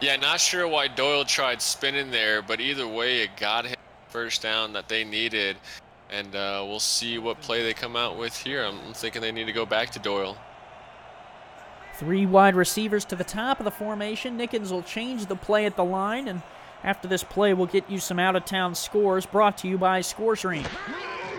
Yeah, not sure why Doyle tried spinning there, but either way, it got him first down that they needed. And we'll see what play they come out with here. I'm thinking they need to go back to Doyle. Three wide receivers to the top of the formation. Nickens will change the play at the line, and after this play, we'll get you some out-of-town scores brought to you by ScoreStream.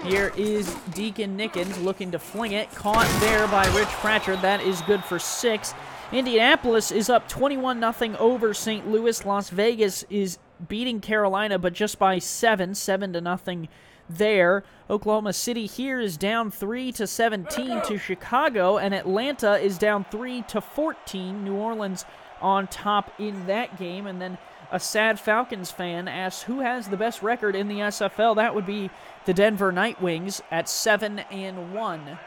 Here is Deacon Nickens looking to fling it. Caught there by Rich Pratchard. That is good for 6. Indianapolis is up 21-0 over St. Louis. Las Vegas is beating Carolina, but just by 7-0 there. Oklahoma City here is down 3-17 to Chicago, and Atlanta is down 3-14. New Orleans on top in that game, and then a sad Falcons fan asks who has the best record in the SFL. That would be the Denver Nightwings at 7-1.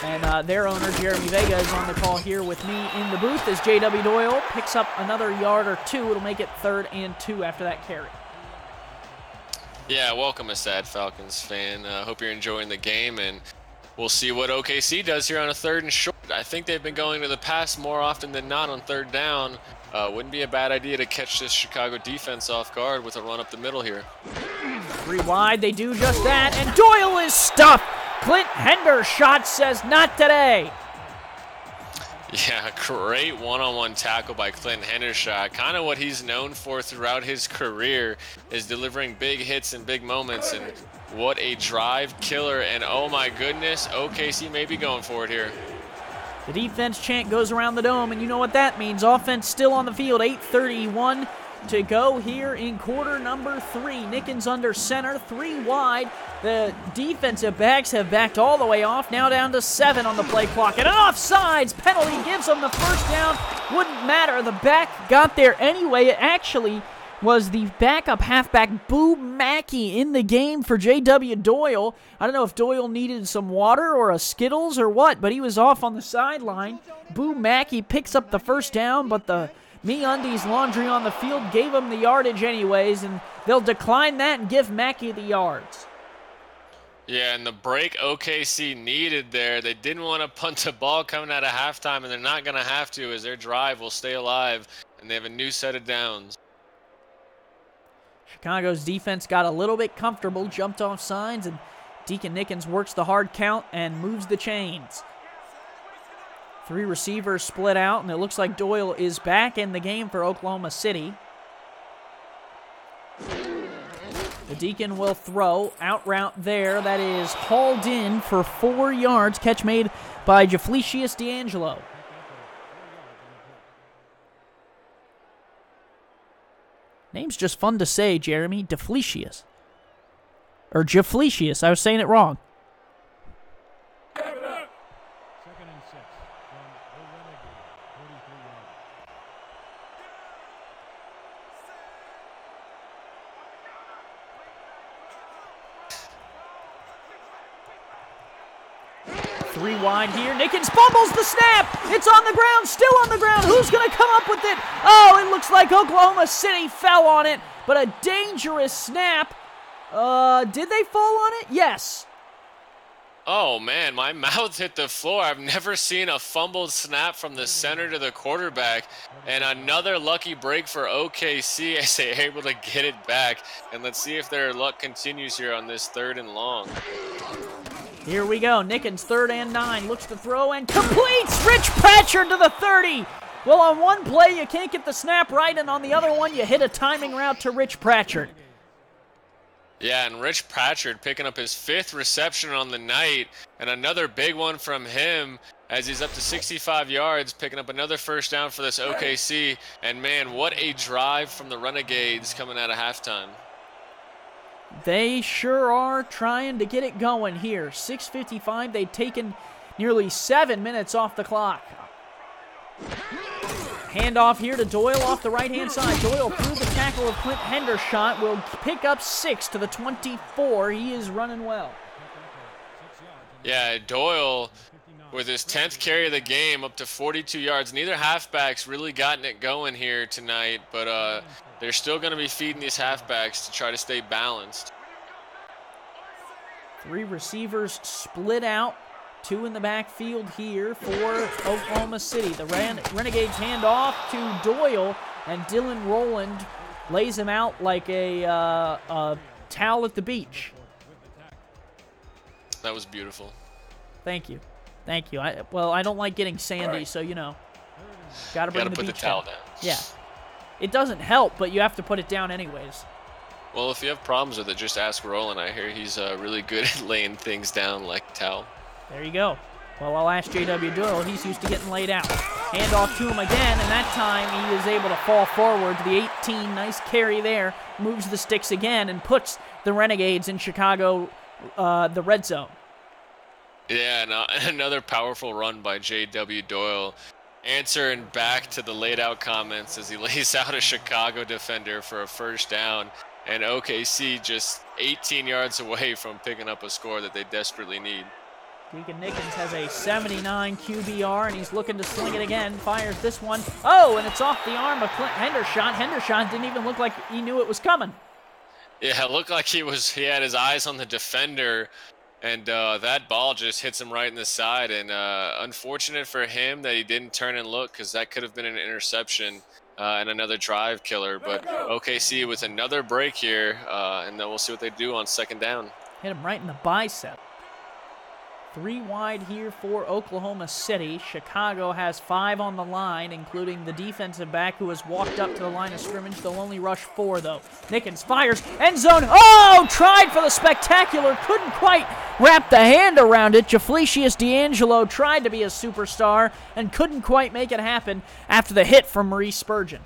And their owner, Jeremy Vega, is on the call here with me in the booth as J.W. Doyle picks up another yard or 2. It'll make it 3rd and 2 after that carry. Yeah, welcome, a sad Falcons fan. Hope you're enjoying the game, and we'll see what OKC does here on a 3rd and short. I think they've been going to the pass more often than not on 3rd down. Wouldn't be a bad idea to catch this Chicago defense off guard with a run up the middle here. 3 wide, they do just that, and Doyle is stuffed. Clint Hendershot says not today. Yeah, great one-on-one tackle by Clint Hendershot. Kind of what he's known for throughout his career is delivering big hits in big moments, and what a drive killer. And oh my goodness, OKC may be going for it here. The defense chant goes around the dome, and you know what that means. Offense still on the field, 8:31 to go here in quarter number 3. Nickens under center, 3 wide. The defensive backs have backed all the way off, now down to 7 on the play clock. And an offsides penalty gives them the first down. Wouldn't matter, the back got there anyway. It actually was the backup halfback, Boo Mackey, in the game for J.W. Doyle. I don't know if Doyle needed some water or a Skittles or what, but he was off on the sideline. Boo Mackey picks up the first down, but the MeUndies laundry on the field gave him the yardage anyways, and they'll decline that and give Mackey the yards. Yeah, and the break OKC needed there. They didn't want to punt the ball coming out of halftime, and they're not going to have to, as their drive will stay alive, and they have a new set of downs. Chicago's defense got a little bit comfortable, jumped off signs, and Deacon Nickens works the hard count and moves the chains. 3 receivers split out, and it looks like Doyle is back in the game for Oklahoma City. The Deacon will throw, out route there. That is hauled in for 4 yards. Catch made by Jafletius D'Angelo. Name's just fun to say, Jeremy. Jafletius. Or Jafletius. I was saying it wrong. Three wide here. Nickens fumbles the snap. It's on the ground, still on the ground. Who's going to come up with it? Oh, it looks like Oklahoma City fell on it, but a dangerous snap. Did they fall on it? Yes. Oh, man, my mouth hit the floor. I've never seen a fumbled snap from the center to the quarterback. And another lucky break for OKC as they're able to get it back. And let's see if their luck continues here on this 3rd and long. Here we go. Nickens, 3rd and 9. Looks to throw and completes. Rich Pratchard to the 30. Well, on one play, you can't get the snap right, and on the other one, you hit a timing route to Rich Pratchard. Yeah, and Rich Pratchard picking up his 5th reception on the night, and another big one from him as he's up to 65 yards, picking up another first down for this OKC. And, man, what a drive from the Renegades coming out of halftime. They sure are trying to get it going here. 6:55, they've taken nearly 7 minutes off the clock. Handoff here to Doyle off the right-hand side. Doyle through the tackle of Clint Hendershot will pick up 6 to the 24. He is running well. Yeah, Doyle with his 10th carry of the game up to 42 yards. Neither halfbacks really gotten it going here tonight, but they're still going to be feeding these halfbacks to try to stay balanced. 3 receivers split out. 2 in the backfield here for Oklahoma City. The Renegades hand off to Doyle, and Dylan Rowland lays him out like a towel at the beach. That was beautiful. Thank you. Thank you. Well, I don't like getting sandy, so, you know, got to bring the put the beach towel down. down. Yeah. It doesn't help, but you have to put it down anyways. Well, if you have problems with it, just ask Roland. I hear he's really good at laying things down like towel. There you go. Well, I'll ask J.W. Doyle. He's used to getting laid out. Hand off to him again, and that time he is able to fall forward to the 18. Nice carry there. Moves the sticks again and puts the Renegades in Chicago, the red zone. Yeah, and another powerful run by J.W. Doyle. Answering back to the laid out comments as he lays out a Chicago defender for a first down. And OKC just 18 yards away from picking up a score that they desperately need. Deacon Nickens has a 79 QBR, and he's looking to sling it again. Fires this one. Oh, and it's off the arm of Clint Hendershot. Hendershot didn't even look like he knew it was coming. Yeah, it looked like he had his eyes on the defender, and that ball just hits him right in the side. And unfortunate for him that he didn't turn and look, because that could have been an interception and another drive killer. But OKC with another break here, and then we'll see what they do on second down. Hit him right in the bicep. 3 wide here for Oklahoma City. Chicago has 5 on the line, including the defensive back who has walked up to the line of scrimmage. They'll only rush 4, though. Nickens fires. End zone. Oh! Tried for the spectacular. Couldn't quite wrap the hand around it. Jafletius D'Angelo tried to be a superstar and couldn't quite make it happen after the hit from Maurice Spurgeon.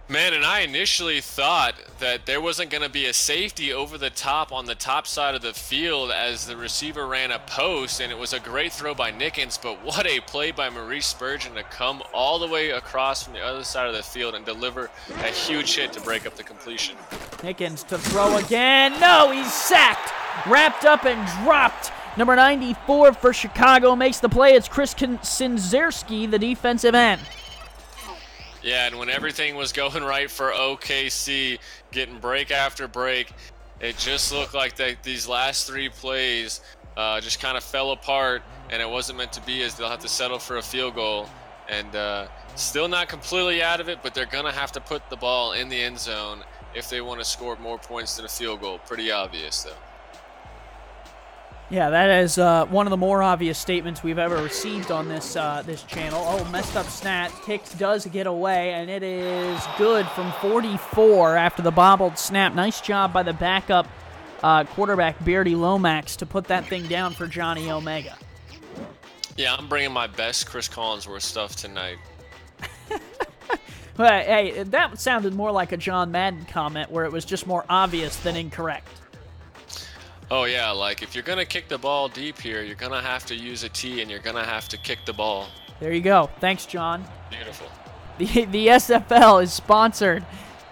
Man, and I initially thought that there wasn't going to be a safety over the top on the top side of the field as the receiver ran a post, and it was a great throw by Nickens, but what a play by Maurice Spurgeon to come all the way across from the other side of the field and deliver a huge hit to break up the completion. Nickens to throw again. No, he's sacked. Wrapped up and dropped. Number 94 for Chicago makes the play. It's Chris Sinzerski, the defensive end. Yeah, and when everything was going right for OKC, getting break after break, it just looked like these last 3 plays just kind of fell apart, and it wasn't meant to be, as they'll have to settle for a field goal. And still not completely out of it, but they're going to have to put the ball in the end zone if they want to score more points than a field goal. Pretty obvious, though. Yeah, that is one of the more obvious statements we've ever received on this this channel. Oh, messed up snap. Kicks does get away, and it is good from 44 after the bobbled snap. Nice job by the backup quarterback, Beardy Lomax, to put that thing down for Johnny Omega. Yeah, I'm bringing my best Chris Collinsworth stuff tonight. But, hey, that sounded more like a John Madden comment where it was just more obvious than incorrect. Oh, yeah, like if you're going to kick the ball deep here, you're going to have to use a tee and you're going to have to kick the ball. There you go. Thanks, John. Beautiful. The SFL is sponsored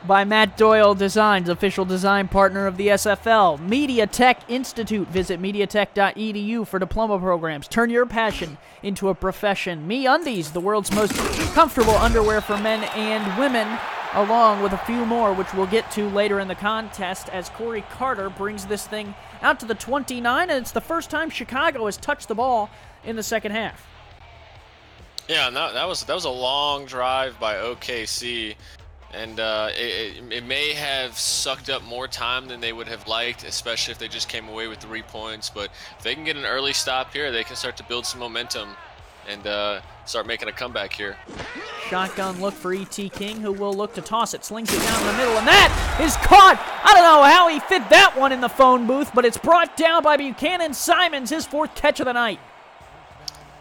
by Matt Doyle Designs, official design partner of the SFL. Media Tech Institute. Visit mediatech.edu for diploma programs. Turn your passion into a profession. MeUndies, the world's most comfortable underwear for men and women, along with a few more, which we'll get to later in the contest as Corey Carter brings this thing out to the 29, and it's the first time Chicago has touched the ball in the second half. Yeah, and that was a long drive by OKC, and it may have sucked up more time than they would have liked, especially if they just came away with 3 points. But if they can get an early stop here, they can start to build some momentum and start making a comeback here. Shotgun look for E.T. King, who will look to toss it. Slings it down the middle, and that is caught. I don't know how he fit that one in the phone booth, but it's brought down by Buchanan Simons, his 4th catch of the night.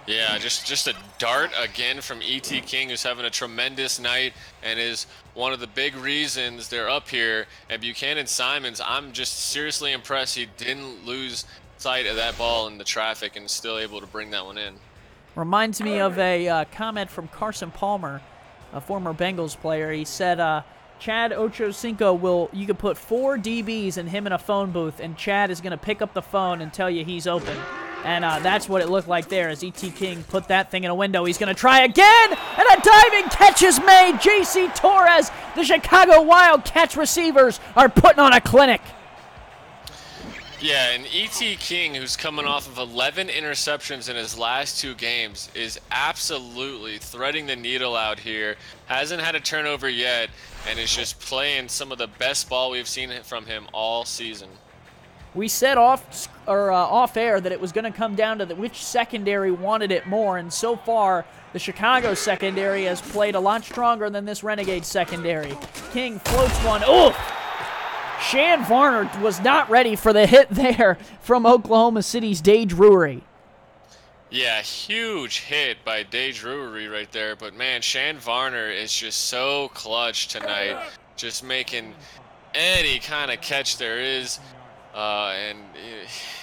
Yeah, just a dart again from E.T. King, who's having a tremendous night and is one of the big reasons they're up here. And Buchanan Simons, I'm just seriously impressed he didn't lose sight of that ball in the traffic and is still able to bring that one in. Reminds me of a comment from Carson Palmer, a former Bengals player. He said, Chad Ochocinco you could put 4 DBs and him in a phone booth, and Chad is going to pick up the phone and tell you he's open. And that's what it looked like there as E.T. King put that thing in a window. He's going to try again, and a diving catch is made. J.C. Torres, the Chicago Wildcats receivers, are putting on a clinic. Yeah, and E.T. King, who's coming off of 11 interceptions in his last 2 games, is absolutely threading the needle out here. Hasn't had a turnover yet, and is just playing some of the best ball we've seen from him all season. We said off air that it was going to come down to which secondary wanted it more, and so far the Chicago secondary has played a lot stronger than this Renegade secondary. King floats one. Oh! Shan Varner was not ready for the hit there from Oklahoma City's Dade Drury. Yeah, huge hit by Dade Drury right there. But, man, Shan Varner is just so clutch tonight, just making any kind of catch there is. And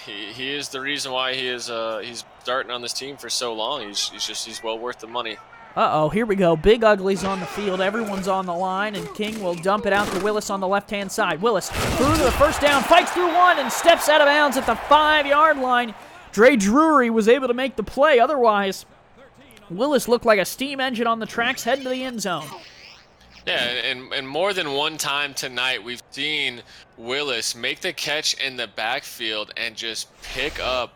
he is the reason why he's starting on this team for so long. He's well worth the money. Uh-oh, here we go. Big Ugly's on the field. Everyone's on the line, and King will dump it out to Willis on the left-hand side. Willis through to the first down, fights through one, and steps out of bounds at the 5-yard line. Dre Drury was able to make the play. Otherwise, Willis looked like a steam engine on the tracks heading to the end zone. Yeah, and more than one time tonight, we've seen Willis make the catch in the backfield and just pick up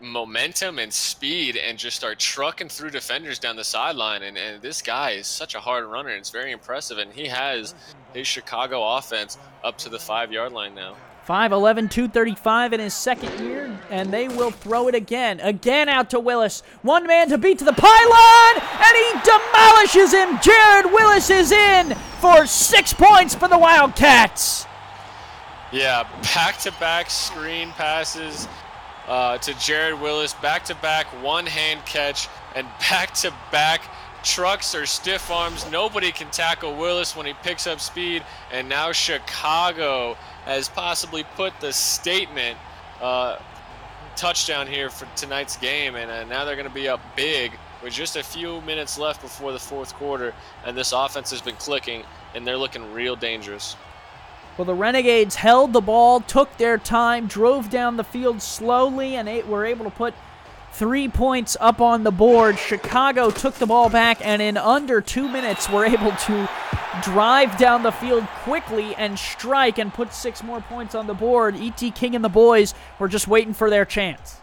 momentum and speed and just start trucking through defenders down the sideline. And this guy is such a hard runner, and it's very impressive. And he has his Chicago offense up to the 5-yard line now. 5'11", 235 in his second year, and they will throw it again. Again out to Willis. One man to beat to the pylon, and he demolishes him. Jared Willis is in for 6 points for the Wildcats. Yeah, back-to-back screen passes to Jared Willis, back-to-back one-hand catch, and back-to-back trucks or stiff arms. Nobody can tackle Willis when he picks up speed, and now Chicago has possibly put the statement touchdown here for tonight's game, and now they're going to be up big with just a few minutes left before the fourth quarter, and this offense has been clicking, and they're looking real dangerous. Well, the Renegades held the ball, took their time, drove down the field slowly, and were able to put 3 points up on the board. Chicago took the ball back, and in under 2 minutes were able to drive down the field quickly and strike and put 6 more points on the board. E.T. King and the boys were just waiting for their chance.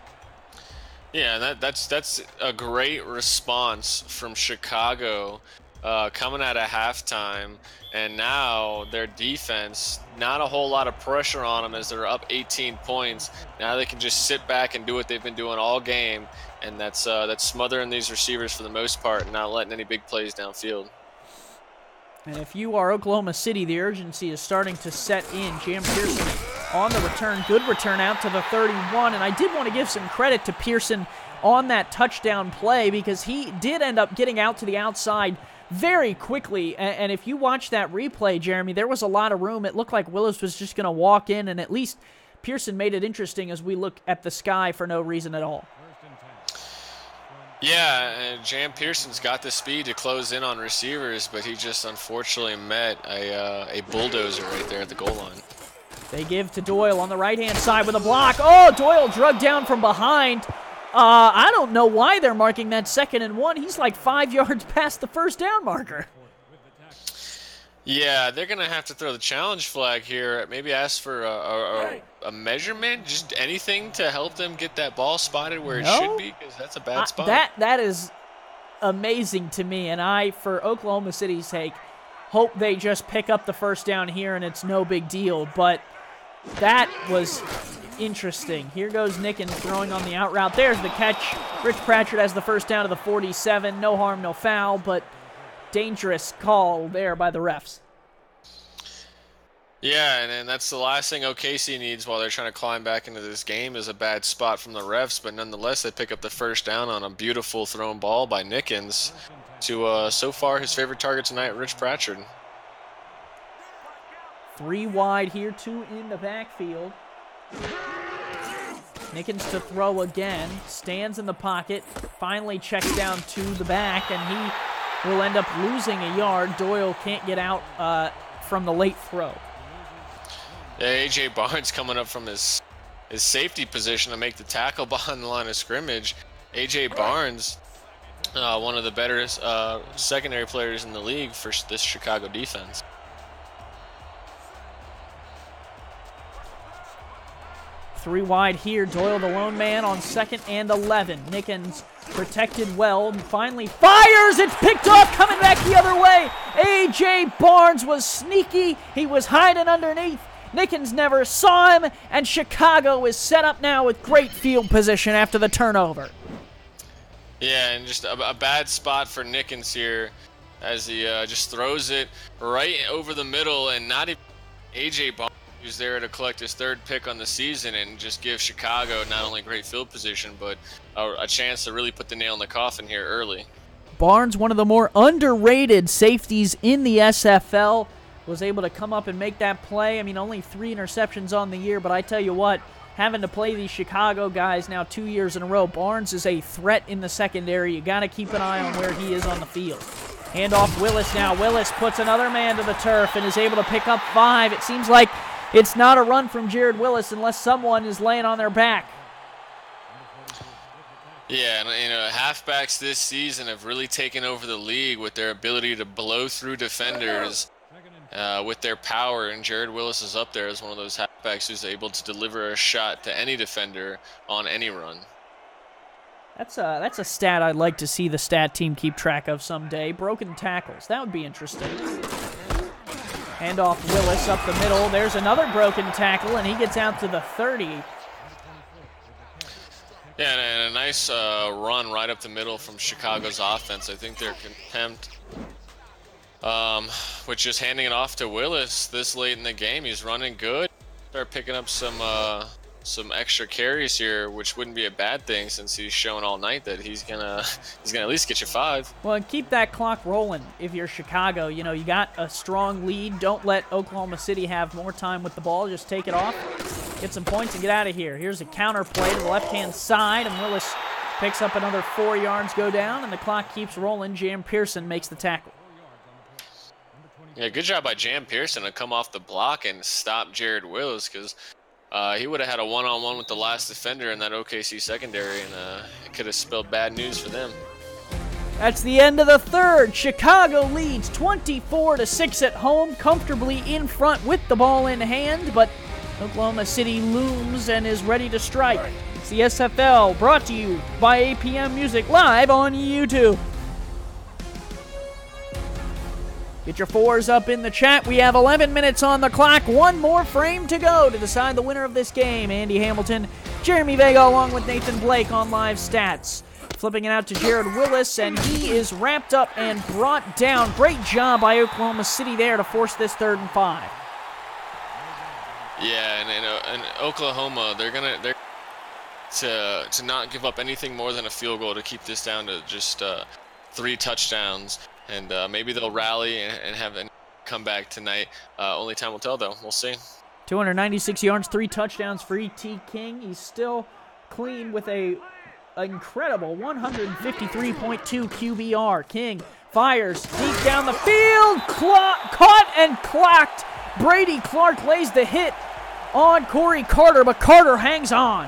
Yeah, that's a great response from Chicago coming out of halftime. And now their defense, not a whole lot of pressure on them as they're up 18 points. Now they can just sit back and do what they've been doing all game, and that's smothering these receivers for the most part and not letting any big plays downfield. And if you are Oklahoma City, the urgency is starting to set in. Jam Pearson on the return. Good return out to the 31. And I did want to give some credit to Pearson on that touchdown play because he did end up getting out to the outside very quickly. And if you watch that replay, Jeremy, there was a lot of room. It looked like Willis was just going to walk in, and at least Pearson made it interesting as we look at the sky for no reason at all. Yeah, and Jam Pearson's got the speed to close in on receivers, but he just unfortunately met a bulldozer right there at the goal line. They give to Doyle on the right-hand side with a block. Oh, Doyle drugged down from behind. I don't know why they're marking that 2nd and 1. He's like 5 yards past the first down marker. Yeah, they're going to have to throw the challenge flag here. Maybe ask for a measurement, just anything to help them get that ball spotted where it should be, because that's a bad spot. That is amazing to me, and I, for Oklahoma City's sake, hope they just pick up the first down here and it's no big deal. But that was interesting. Here goes Nickens throwing on the out route. There's the catch. Rich Pratchett has the first down to the 47. No harm, no foul, but dangerous call there by the refs. Yeah, and that's the last thing OKC needs while they're trying to climb back into this game is a bad spot from the refs, but nonetheless they pick up the first down on a beautiful thrown ball by Nickens to so far his favorite target tonight, Rich Pratchett. 3 wide here, 2 in the backfield. Nickens to throw again, stands in the pocket, finally checks down to the back, and he will end up losing a yard. Doyle can't get out from the late throw. Yeah, A.J. Barnes coming up from his safety position to make the tackle behind the line of scrimmage. A.J. Barnes, one of the better secondary players in the league for this Chicago defense. Three wide here. Doyle the lone man on 2nd and 11. Nickens protected well and finally fires. It's picked off, coming back the other way. A.J. Barnes was sneaky. He was hiding underneath, Nickens never saw him, and Chicago is set up now with great field position after the turnover. Yeah, and just a bad spot for Nickens here as he just throws it right over the middle, and not even A.J. Barnes, who's there to collect his 3rd pick on the season and just give Chicago not only great field position, but a chance to really put the nail in the coffin here early. Barnes, one of the more underrated safeties in the SFL, was able to come up and make that play. I mean, only 3 interceptions on the year, but I tell you what, having to play these Chicago guys now 2 years in a row, Barnes is a threat in the secondary. You got to keep an eye on where he is on the field. Hand off Willis now. Willis puts another man to the turf and is able to pick up 5. It seems like it's not a run from Jared Willis unless someone is laying on their back. Yeah, and halfbacks this season have really taken over the league with their ability to blow through defenders with their power, and Jared Willis is up there as one of those halfbacks who's able to deliver a shot to any defender on any run. That's a stat I'd like to see the stat team keep track of someday. Broken tackles. That would be interesting. Hand off Willis up the middle. There's another broken tackle, and he gets out to the 30. Yeah, and a nice run right up the middle from Chicago's offense. I think they're content with just handing it off to Willis this late in the game. He's running good. Start picking up some extra carries here, which wouldn't be a bad thing since he's shown all night that he's gonna at least get you 5. Well, and keep that clock rolling if you're Chicago. You know, you got a strong lead. Don't let Oklahoma City have more time with the ball. Just take it off, get some points, and get out of here. Here's a counter play to the left-hand side, and Willis picks up another 4 yards, go down, and the clock keeps rolling. Jam Pearson makes the tackle. Yeah, good job by Jam Pearson to come off the block and stop Jared Willis, because he would have had a one-on-one with the last defender in that OKC secondary, and it could have spelled bad news for them. That's the end of the 3rd. Chicago leads 24-6 at home, comfortably in front with the ball in hand, but Oklahoma City looms and is ready to strike. It's the SFL, brought to you by APM Music, live on YouTube. Get your 4s up in the chat. We have 11 minutes on the clock. 1 more frame to go to decide the winner of this game. Andy Hamilton, Jeremy Vega, along with Nathan Blake on live stats. Flipping it out to Jared Willis, and he is wrapped up and brought down. Great job by Oklahoma City there to force this 3rd and 5. Yeah, and Oklahoma, they're to not give up anything more than a field goal to keep this down to just 3 touchdowns. And maybe they'll rally and have a comeback tonight. Only time will tell, though. We'll see. 296 yards, 3 touchdowns for E.T. King. He's still clean with a incredible 153.2 QBR. King fires deep down the field. Caught and clocked. Brady Clark lays the hit on Corey Carter, but Carter hangs on.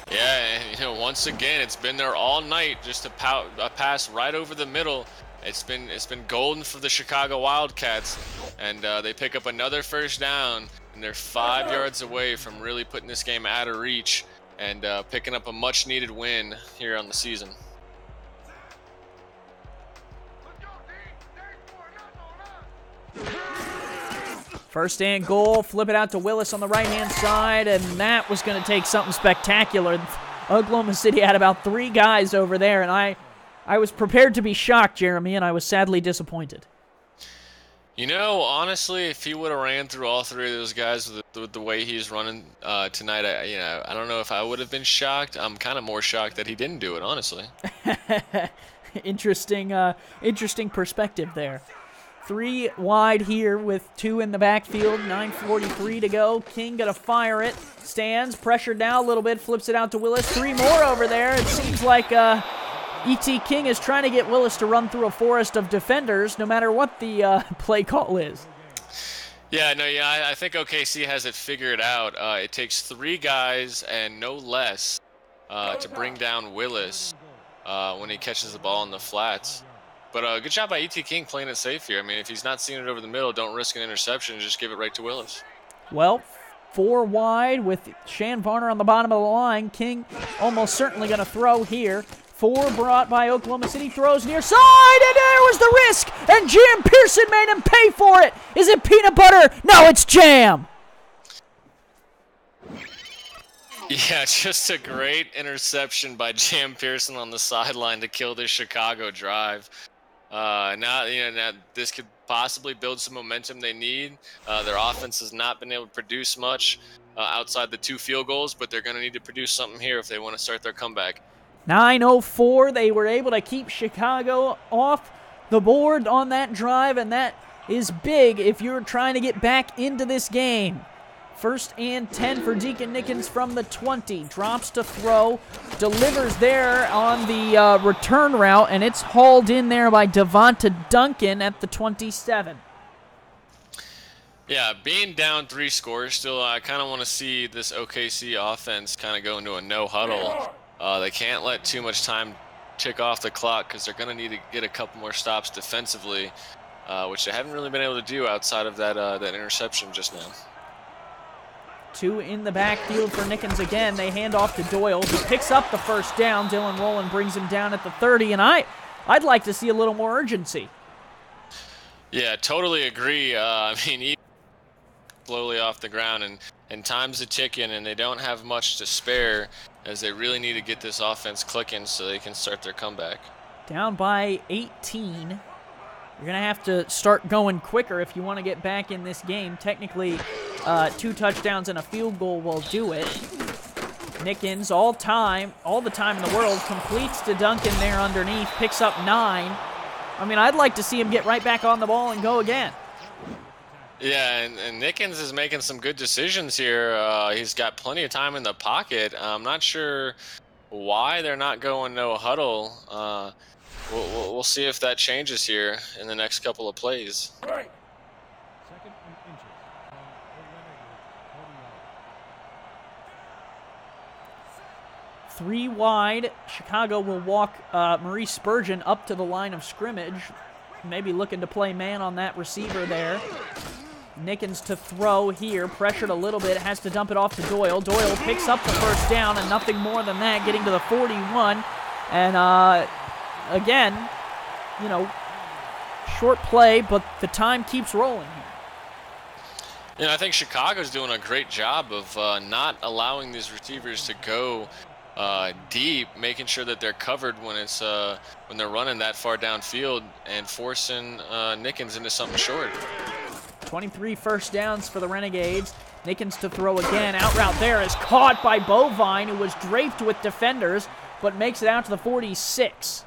Yeah, and once again, it's been there all night, just a pass right over the middle. It's been golden for the Chicago Wildcats, and they pick up another 1st down, and they're 5 yards away from really putting this game out of reach and picking up a much-needed win here on the season. First and goal, flip it out to Willis on the right-hand side, and that was going to take something spectacular. Oklahoma City had about 3 guys over there, and I was prepared to be shocked, Jeremy, and I was sadly disappointed. You know, honestly, if he would have ran through all 3 of those guys with the way he's running tonight, I don't know if I would have been shocked. I'm kind of more shocked that he didn't do it, honestly. Interesting perspective there. 3 wide here with 2 in the backfield, 9:43 to go. King gonna fire it, stands, pressured now a little bit, flips it out to Willis. 3 more over there. It seems like E.T. King is trying to get Willis to run through a forest of defenders, no matter what the play call is. I think OKC has it figured out. It takes 3 guys and no less to bring down Willis when he catches the ball in the flats. But good job by E.T. King playing it safe here. I mean, if he's not seeing it over the middle, don't risk an interception. Just give it right to Willis. Well, 4 wide with Shan Varner on the bottom of the line. King almost certainly going to throw here. 4 brought by Oklahoma City, throws near side, and there was the risk, and Jam Pearson made him pay for it. Is it peanut butter? No, it's jam. Yeah, just a great interception by Jam Pearson on the sideline to kill this Chicago drive. Now this could possibly build some momentum they need. Their offense has not been able to produce much outside the 2 field goals, but they're going to need to produce something here if they want to start their comeback. 9:04, they were able to keep Chicago off the board on that drive, and that is big if you're trying to get back into this game. 1st and 10 for Deacon Nickens from the 20. Drops to throw, delivers there on the return route, and it's hauled in there by Devonta Duncan at the 27. Yeah, being down 3 scores, still I kind of want to see this OKC offense kind of go into a no huddle. They can't let too much time tick off the clock because they're going to need to get a couple more stops defensively, which they haven't really been able to do outside of that interception just now. 2 in the backfield for Nickens again. They hand off to Doyle, who picks up the 1st down. Dylan Rowland brings him down at the 30, and I'd like to see a little more urgency. Yeah, totally agree. I mean, even slowly off the ground, and time's a ticking, and they don't have much to spare as they really need to get this offense clicking so they can start their comeback. Down by 18. You're going to have to start going quicker if you want to get back in this game. Technically, 2 touchdowns and a field goal will do it. Nickens, all the time in the world, completes to Duncan there underneath, picks up 9. I mean, I'd like to see him get right back on the ball and go again. Yeah, and Nickens is making some good decisions here. He's got plenty of time in the pocket. I'm not sure why they're not going no huddle. We'll see if that changes here in the next couple of plays. 3 wide. Chicago will walk Maurice Spurgeon up to the line of scrimmage. Maybe looking to play man on that receiver there. Nickens to throw here. Pressured a little bit. Has to dump it off to Doyle. Doyle picks up the 1st down and nothing more than that, getting to the 41. And again, you know, short play, but the time keeps rolling here. Yeah, I think Chicago's doing a great job of not allowing these receivers to go deep, making sure that they're covered when it's when they're running that far downfield and forcing Nickens into something short. 23 1st downs for the Renegades. Nickens to throw again. Out route there is caught by Bovine, who was draped with defenders, but makes it out to the 46.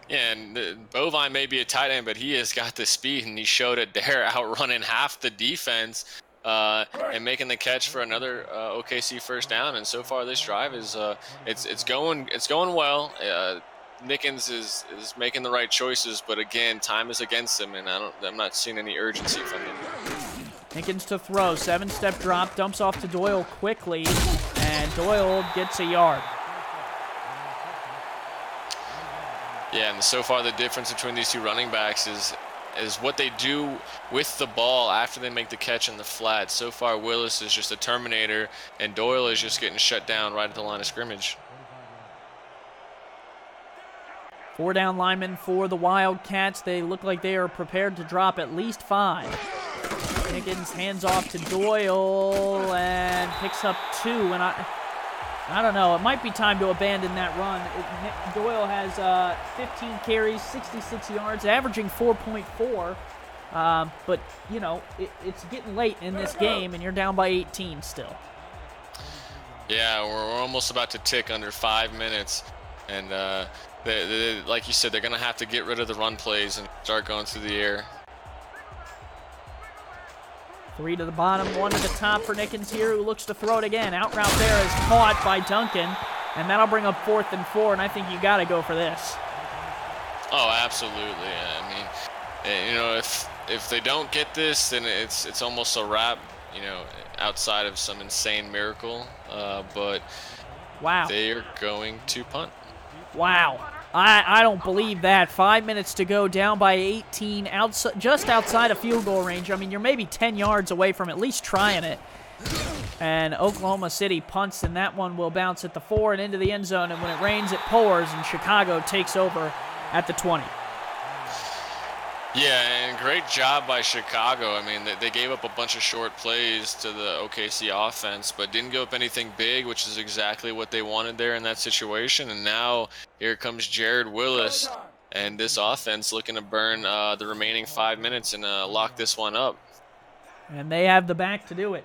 Yeah, and Bovine may be a tight end, but he has got the speed, and he showed it there, outrunning half the defense and making the catch for another OKC 1st down. And so far, this drive is it's going well. Nickens is making the right choices, but again, time is against him, and I'm not seeing any urgency from him. Nickens to throw, 7-step drop, dumps off to Doyle quickly, and Doyle gets a yard. Yeah, and so far the difference between these 2 running backs is what they do with the ball after they make the catch in the flat. So far, Willis is just a Terminator, and Doyle is just getting shut down right at the line of scrimmage. 4 down linemen for the Wildcats. They look like they are prepared to drop at least 5. Nickens hands off to Doyle and picks up 2. And I don't know. It might be time to abandon that run. Doyle has 15 carries, 66 yards, averaging 4.4. But, you know, it's getting late in this game, and you're down by 18 still. Yeah, we're almost about to tick under 5 minutes. And they, like you said, they're going to have to get rid of the run plays and start going through the air. 3 to the bottom, 1 to the top for Nickens here, who looks to throw it again. Out route there is caught by Duncan, and that'll bring up 4th and 4, and I think you got to go for this. Oh, absolutely. I mean, you know, if they don't get this, then it's almost a wrap, you know, outside of some insane miracle. But wow, they are going to punt. Wow. I don't believe that. 5 minutes to go, down by 18, just outside of field goal range. I mean, you're maybe 10 yards away from at least trying it. And Oklahoma City punts, and that one will bounce at the 4 and into the end zone. And when it rains, it pours, and Chicago takes over at the 20. Yeah, and great job by Chicago. I mean, they gave up a bunch of short plays to the OKC offense, but didn't give up anything big, which is exactly what they wanted there in that situation. And now here comes Jared Willis and this offense looking to burn the remaining 5 minutes and lock this one up. And they have the back to do it.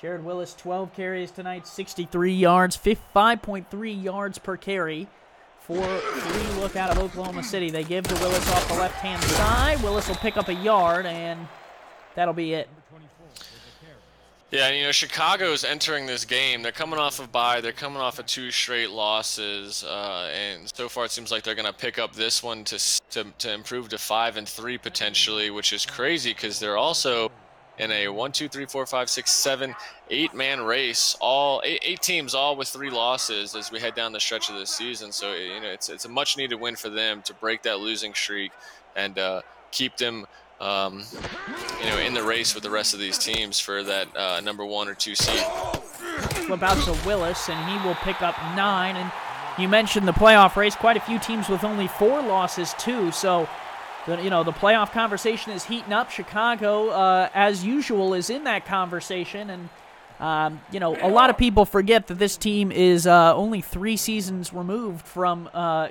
Jared Willis, 12 carries tonight, 63 yards, 5.3 yards per carry. 4-3 look out of Oklahoma City. They give to Willis off the left-hand side. Willis will pick up a yard, and that'll be it. Yeah, and, you know, Chicago's entering this game. They're coming off of bye. They're coming off of 2 straight losses, and so far it seems like they're going to pick up this one to improve to 5-3 potentially, which is crazy because they're also in a 1, 2, 3, 4, 5, 6, 7, 8-man race, all eight teams, all with 3 losses as we head down the stretch of this season. So, you know, it's a much-needed win for them to break that losing streak and keep them, you know, in the race with the rest of these teams for that number 1 or 2 seed. Flip out to Willis, and he will pick up 9. And you mentioned the playoff race, quite a few teams with only 4 losses too. So, you know, the playoff conversation is heating up. Chicago, as usual, is in that conversation. And, you know, a lot of people forget that this team is only 3 seasons removed from,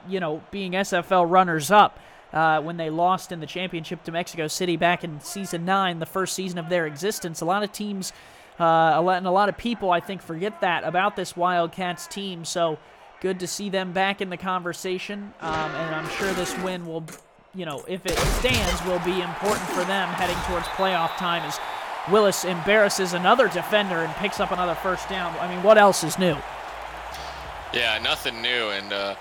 you know, being SFL runners-up when they lost in the championship to Mexico City back in Season 9, the first season of their existence. A lot of teams and a lot of people, I think, forget that about this Wildcats team. So good to see them back in the conversation. And I'm sure this win will, you know, if it stands, will be important for them heading towards playoff time as Willis embarrasses another defender and picks up another first down. I mean, what else is new? Yeah, nothing new. And,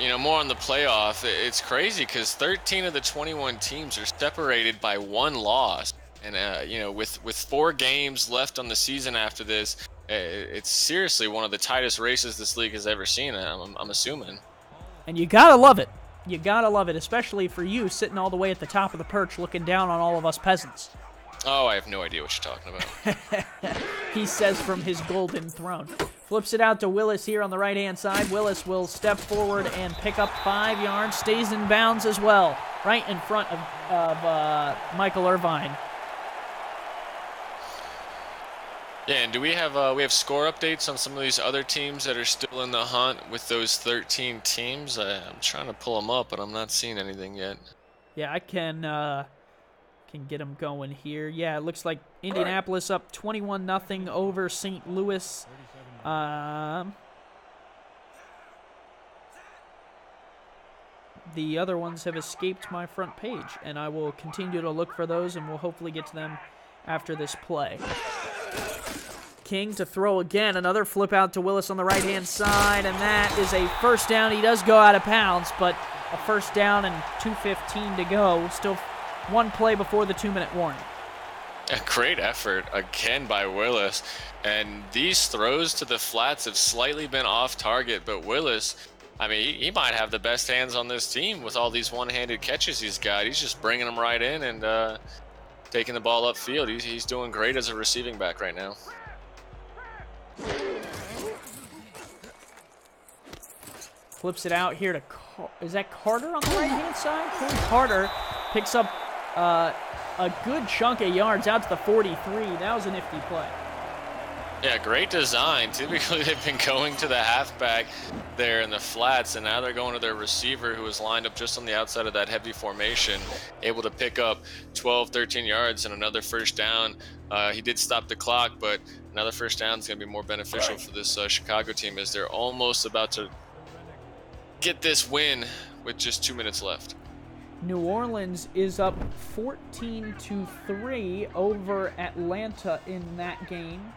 you know, more on the playoff, it's crazy because 13 of the 21 teams are separated by 1 loss. And, you know, with 4 games left on the season after this, it's seriously one of the tightest races this league has ever seen, I'm assuming. And you got to love it. You got to love it, especially for you sitting all the way at the top of the perch looking down on all of us peasants. Oh, I have no idea what you're talking about. He says from his golden throne. Flips it out to Willis here on the right-hand side. Willis will step forward and pick up 5 yards. Stays in bounds as well, right in front of Michael Irvine. Yeah, and do we have score updates on some of these other teams that are still in the hunt with those 13 teams? I'm trying to pull them up, but I'm not seeing anything yet. Yeah, I can get them going here. Yeah, it looks like Indianapolis up 21-0 over St. Louis. The other ones have escaped my front page, and I will continue to look for those, and we'll hopefully get to them after this play. King to throw again. Another flip out to Willis on the right-hand side, and that is a first down. He does go out of bounds, but a first down and 2:15 to go. Still 1 play before the 2-minute warning. A great effort again by Willis. And these throws to the flats have slightly been off target, but Willis, I mean, he might have the best hands on this team with all these one-handed catches he's got. He's just bringing them right in and taking the ball upfield. He's doing great as a receiving back right now. Flips it out here to is that Carter on the right-hand side? Carter picks up a good chunk of yards out to the 43. That was a nifty play. Yeah, great design. Typically, they've been going to the halfback there in the flats, and now they're going to their receiver who is lined up just on the outside of that heavy formation, able to pick up 12, 13 yards and another first down. He did stop the clock, but another first down is going to be more beneficial for this Chicago team as they're almost about to get this win with just 2 minutes left. New Orleans is up 14-3 over Atlanta in that game.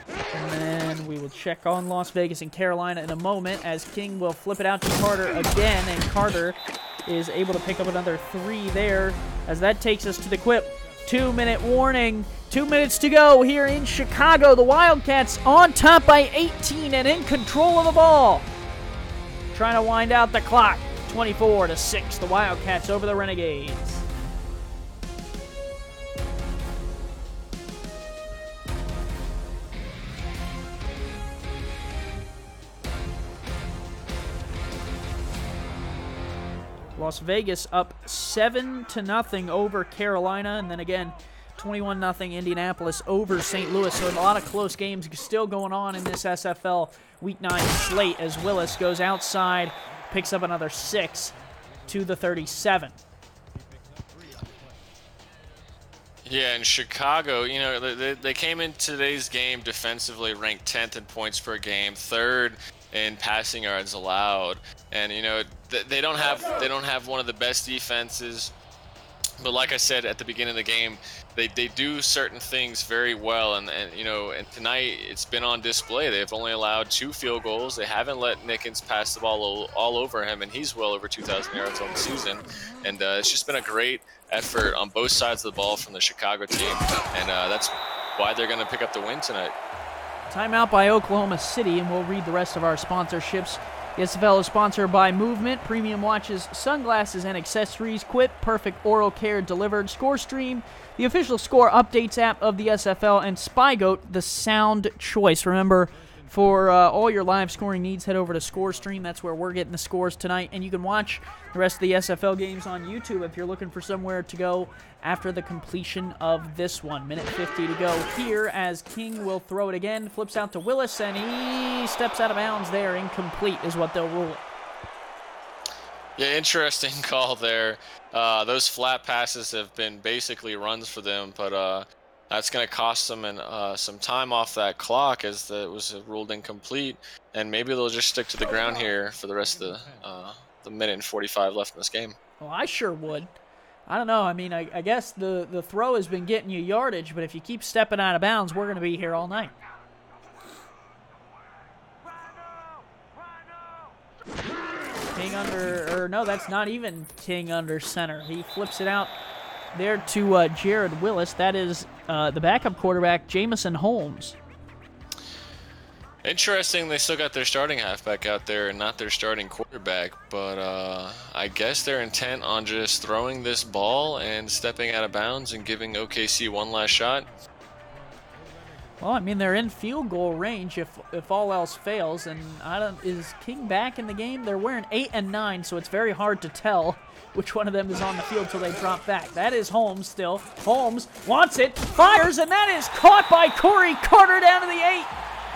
And then we will check on Las Vegas and Carolina in a moment as King will flip it out to Carter again, and Carter is able to pick up another 3 there as that takes us to the quip. 2-minute warning. 2 minutes to go here in Chicago. The Wildcats on top by 18 and in control of the ball. Trying to wind out the clock. 24-6. The Wildcats over the Renegades. Las Vegas up 7-0 over Carolina, and then again 21-0 Indianapolis over St. Louis. So a lot of close games still going on in this SFL Week 9 slate as Willis goes outside, picks up another 6 to the 37. Yeah, in Chicago, you know, they came in today's game defensively ranked 10th in points per game, 3rd in passing yards allowed, and you know they don't have one of the best defenses, but like I said at the beginning of the game, they do certain things very well, and you know, and tonight it's been on display. They've only allowed 2 field goals. They haven't let Nickens pass the ball all over him, and he's well over 2,000 yards on the season, and it's just been a great effort on both sides of the ball from the Chicago team, and that's why they're going to pick up the win tonight. Timeout by Oklahoma City, and we'll read the rest of our sponsorships. The SFL is sponsored by Movement, premium watches, sunglasses, and accessories. Quip, perfect oral care delivered. ScoreStream, the official score updates app of the SFL, and SpyGoat, the sound choice. Remember, for all your live scoring needs, head over to ScoreStream. That's where we're getting the scores tonight. And you can watch the rest of the SFL games on YouTube if you're looking for somewhere to go after the completion of this one. Minute 50 to go here as King will throw it again. Flips out to Willis, and he steps out of bounds there. Incomplete is what they'll rule it. Yeah, interesting call there. Those flat passes have been basically runs for them, but that's going to cost them some time off that clock as it was ruled incomplete, and maybe they'll just stick to the ground here for the rest of the minute and 45 left in this game. Well, I sure would. I don't know. I mean, I guess the throw has been getting you yardage, but if you keep stepping out of bounds, we're going to be here all night. King under, or no, that's not even King under center. He flips it out there to Jared Willis. That is the backup quarterback, Jamison Holmes. Interesting, they still got their starting halfback out there and not their starting quarterback, but I guess they're intent on just throwing this ball and stepping out of bounds and giving OKC one last shot. Well, I mean, they're in field goal range if all else fails, and is King back in the game? They're wearing 8 and 9, so it's very hard to tell which one of them is on the field till they drop back. That is Holmes still. Holmes wants it, fires, and that is caught by Corey Carter down to the 8.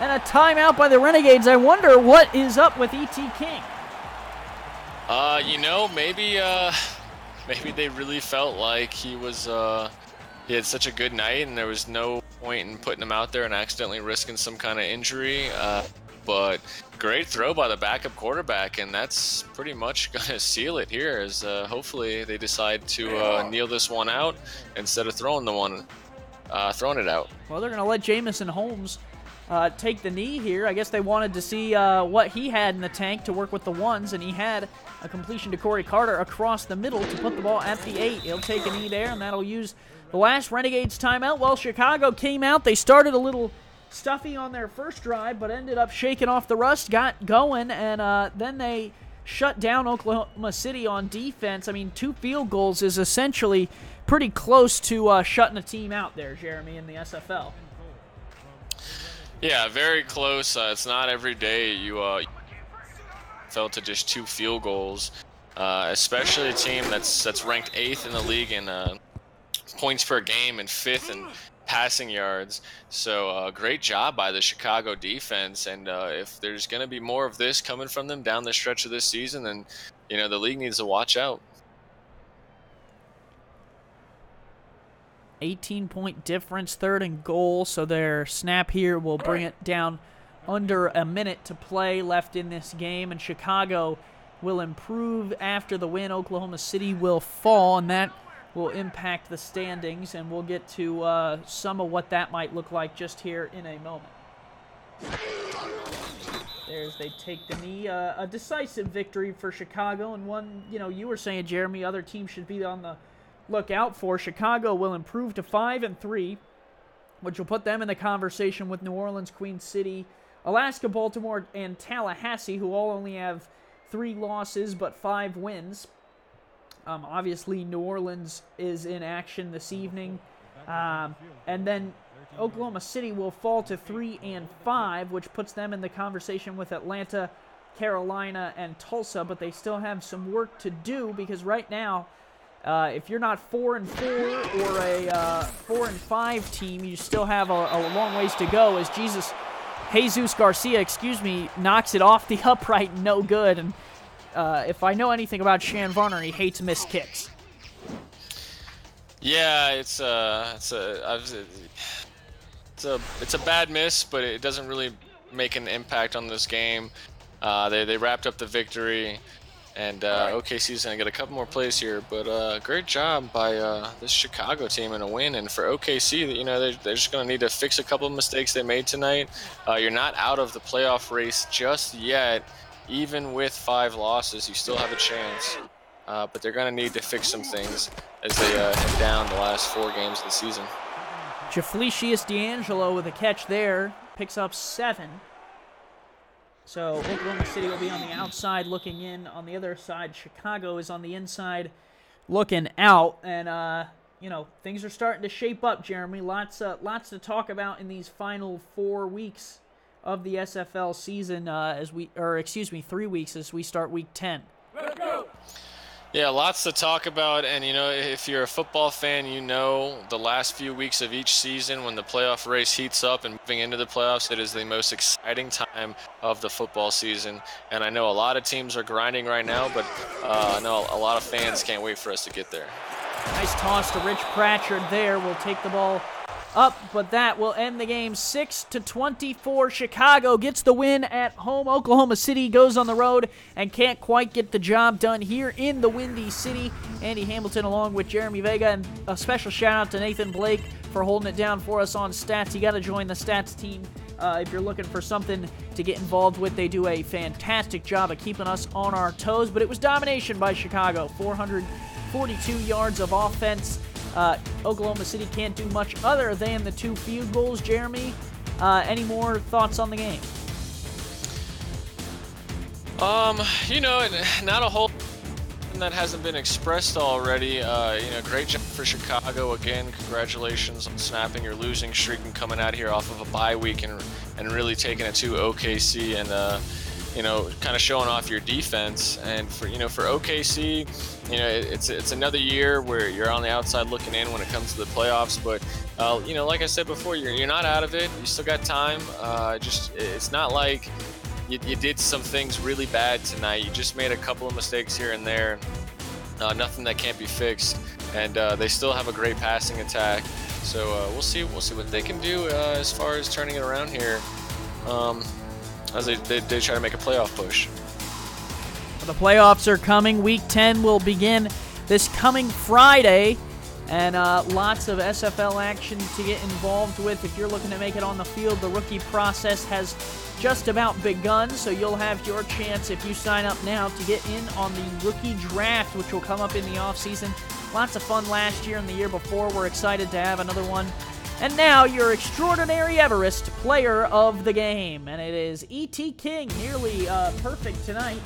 And a timeout by the Renegades. I wonder what is up with E.T. King. You know, maybe they really felt like he had such a good night and there was no point in putting him out there and accidentally risking some kind of injury. But great throw by the backup quarterback, and that's pretty much going to seal it here as hopefully they decide to kneel this one out instead of throwing it out. Well, they're going to let Jamison Holmes take the knee here. I guess they wanted to see what he had in the tank to work with the ones, and he had a completion to Corey Carter across the middle to put the ball at the 8. He'll take a knee there, and that'll use the last Renegades timeout. Well, Chicago came out. They started a little stuffy on their first drive, but ended up shaking off the rust, got going, and then they shut down Oklahoma City on defense. I mean, 2 field goals is essentially pretty close to shutting a team out there, Jeremy, in the SFL. Yeah, very close. It's not every day you fell to just 2 field goals, especially a team that's ranked 8th in the league in points per game and 5th in passing yards. So great job by the Chicago defense, and if there's going to be more of this coming from them down the stretch of this season, then you know the league needs to watch out. 18-point difference, 3rd and goal, so their snap here will bring it down under a minute to play left in this game, and Chicago will improve after the win. Oklahoma City will fall, and that will impact the standings, and we'll get to some of what that might look like just here in a moment. There's they take the knee. A decisive victory for Chicago, and one, you know, you were saying, Jeremy, other teams should be on the look out for. Chicago will improve to 5-3, which will put them in the conversation with New Orleans, Queen City, Alaska, Baltimore, and Tallahassee, who all only have 3 losses but 5 wins. Obviously, New Orleans is in action this evening. And then Oklahoma City will fall to 3-5, which puts them in the conversation with Atlanta, Carolina and Tulsa, but they still have some work to do because right now, if you're not 4-4 or a 4-5 team, you still have a long ways to go as Jesus Garcia, knocks it off the upright, no good. And if I know anything about Shan Varner, he hates missed kicks. Yeah, it's a bad miss, but it doesn't really make an impact on this game. They wrapped up the victory, and OKC's gonna get a couple more plays here. But great job by this Chicago team in a win. And for OKC, you know, they're just gonna need to fix a couple of mistakes they made tonight. You're not out of the playoff race just yet. Even with 5 losses, you still have a chance. But they're gonna need to fix some things as they head down the last 4 games of the season. Jaflecius D'Angelo with a catch there, picks up 7. So Oklahoma City will be on the outside looking in. On the other side, Chicago is on the inside looking out. And, you know, things are starting to shape up, Jeremy. Lots to talk about in these final 4 weeks of the SFL season 3 weeks as we start week 10. Let's go. Yeah, lots to talk about, and you know, if you're a football fan, you know the last few weeks of each season when the playoff race heats up and moving into the playoffs, it is the most exciting time of the football season. And I know a lot of teams are grinding right now, but I know a lot of fans can't wait for us to get there. Nice toss to Rich Pratchard there. Will take the ball up, but that will end the game 6-24. Chicago gets the win at home. Oklahoma City goes on the road and can't quite get the job done here in the Windy City. Andy Hamilton along with Jeremy Vega, and a special shout out to Nathan Blake for holding it down for us on stats. You got to join the stats team if you're looking for something to get involved with. They do a fantastic job of keeping us on our toes, but it was domination by Chicago. 442 yards of offense. Oklahoma City can't do much other than the 2 field goals. Jeremy, any more thoughts on the game? You know, not a whole that hasn't been expressed already. You know, great job for Chicago again. Congratulations on snapping your losing streak and coming out here off of a bye week and really taking it to OKC and you know, kind of showing off your defense. And for OKC, you know, it's another year where you're on the outside looking in when it comes to the playoffs. But you know, like I said before, you're not out of it. You still got time. It's not like you did some things really bad tonight. You just made a couple of mistakes here and there. Nothing that can't be fixed. And they still have a great passing attack. So we'll see what they can do as far as turning it around here. As they try to make a playoff push. The playoffs are coming. Week 10 will begin this coming Friday, and lots of SFL action to get involved with. If you're looking to make it on the field, the rookie process has just about begun, so you'll have your chance if you sign up now to get in on the rookie draft, which will come up in the offseason. Lots of fun last year and the year before. We're excited to have another one. And now, your extraordinary Everest player of the game. And it is E.T. King, nearly perfect tonight.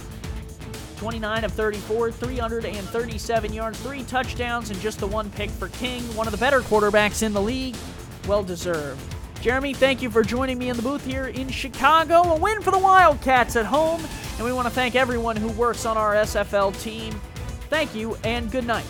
29 of 34, 337 yards, 3 touchdowns, and just the 1 pick for King. One of the better quarterbacks in the league. Well deserved. Jeremy, thank you for joining me in the booth here in Chicago. A win for the Wildcats at home. And we want to thank everyone who works on our SFL team. Thank you, and good night.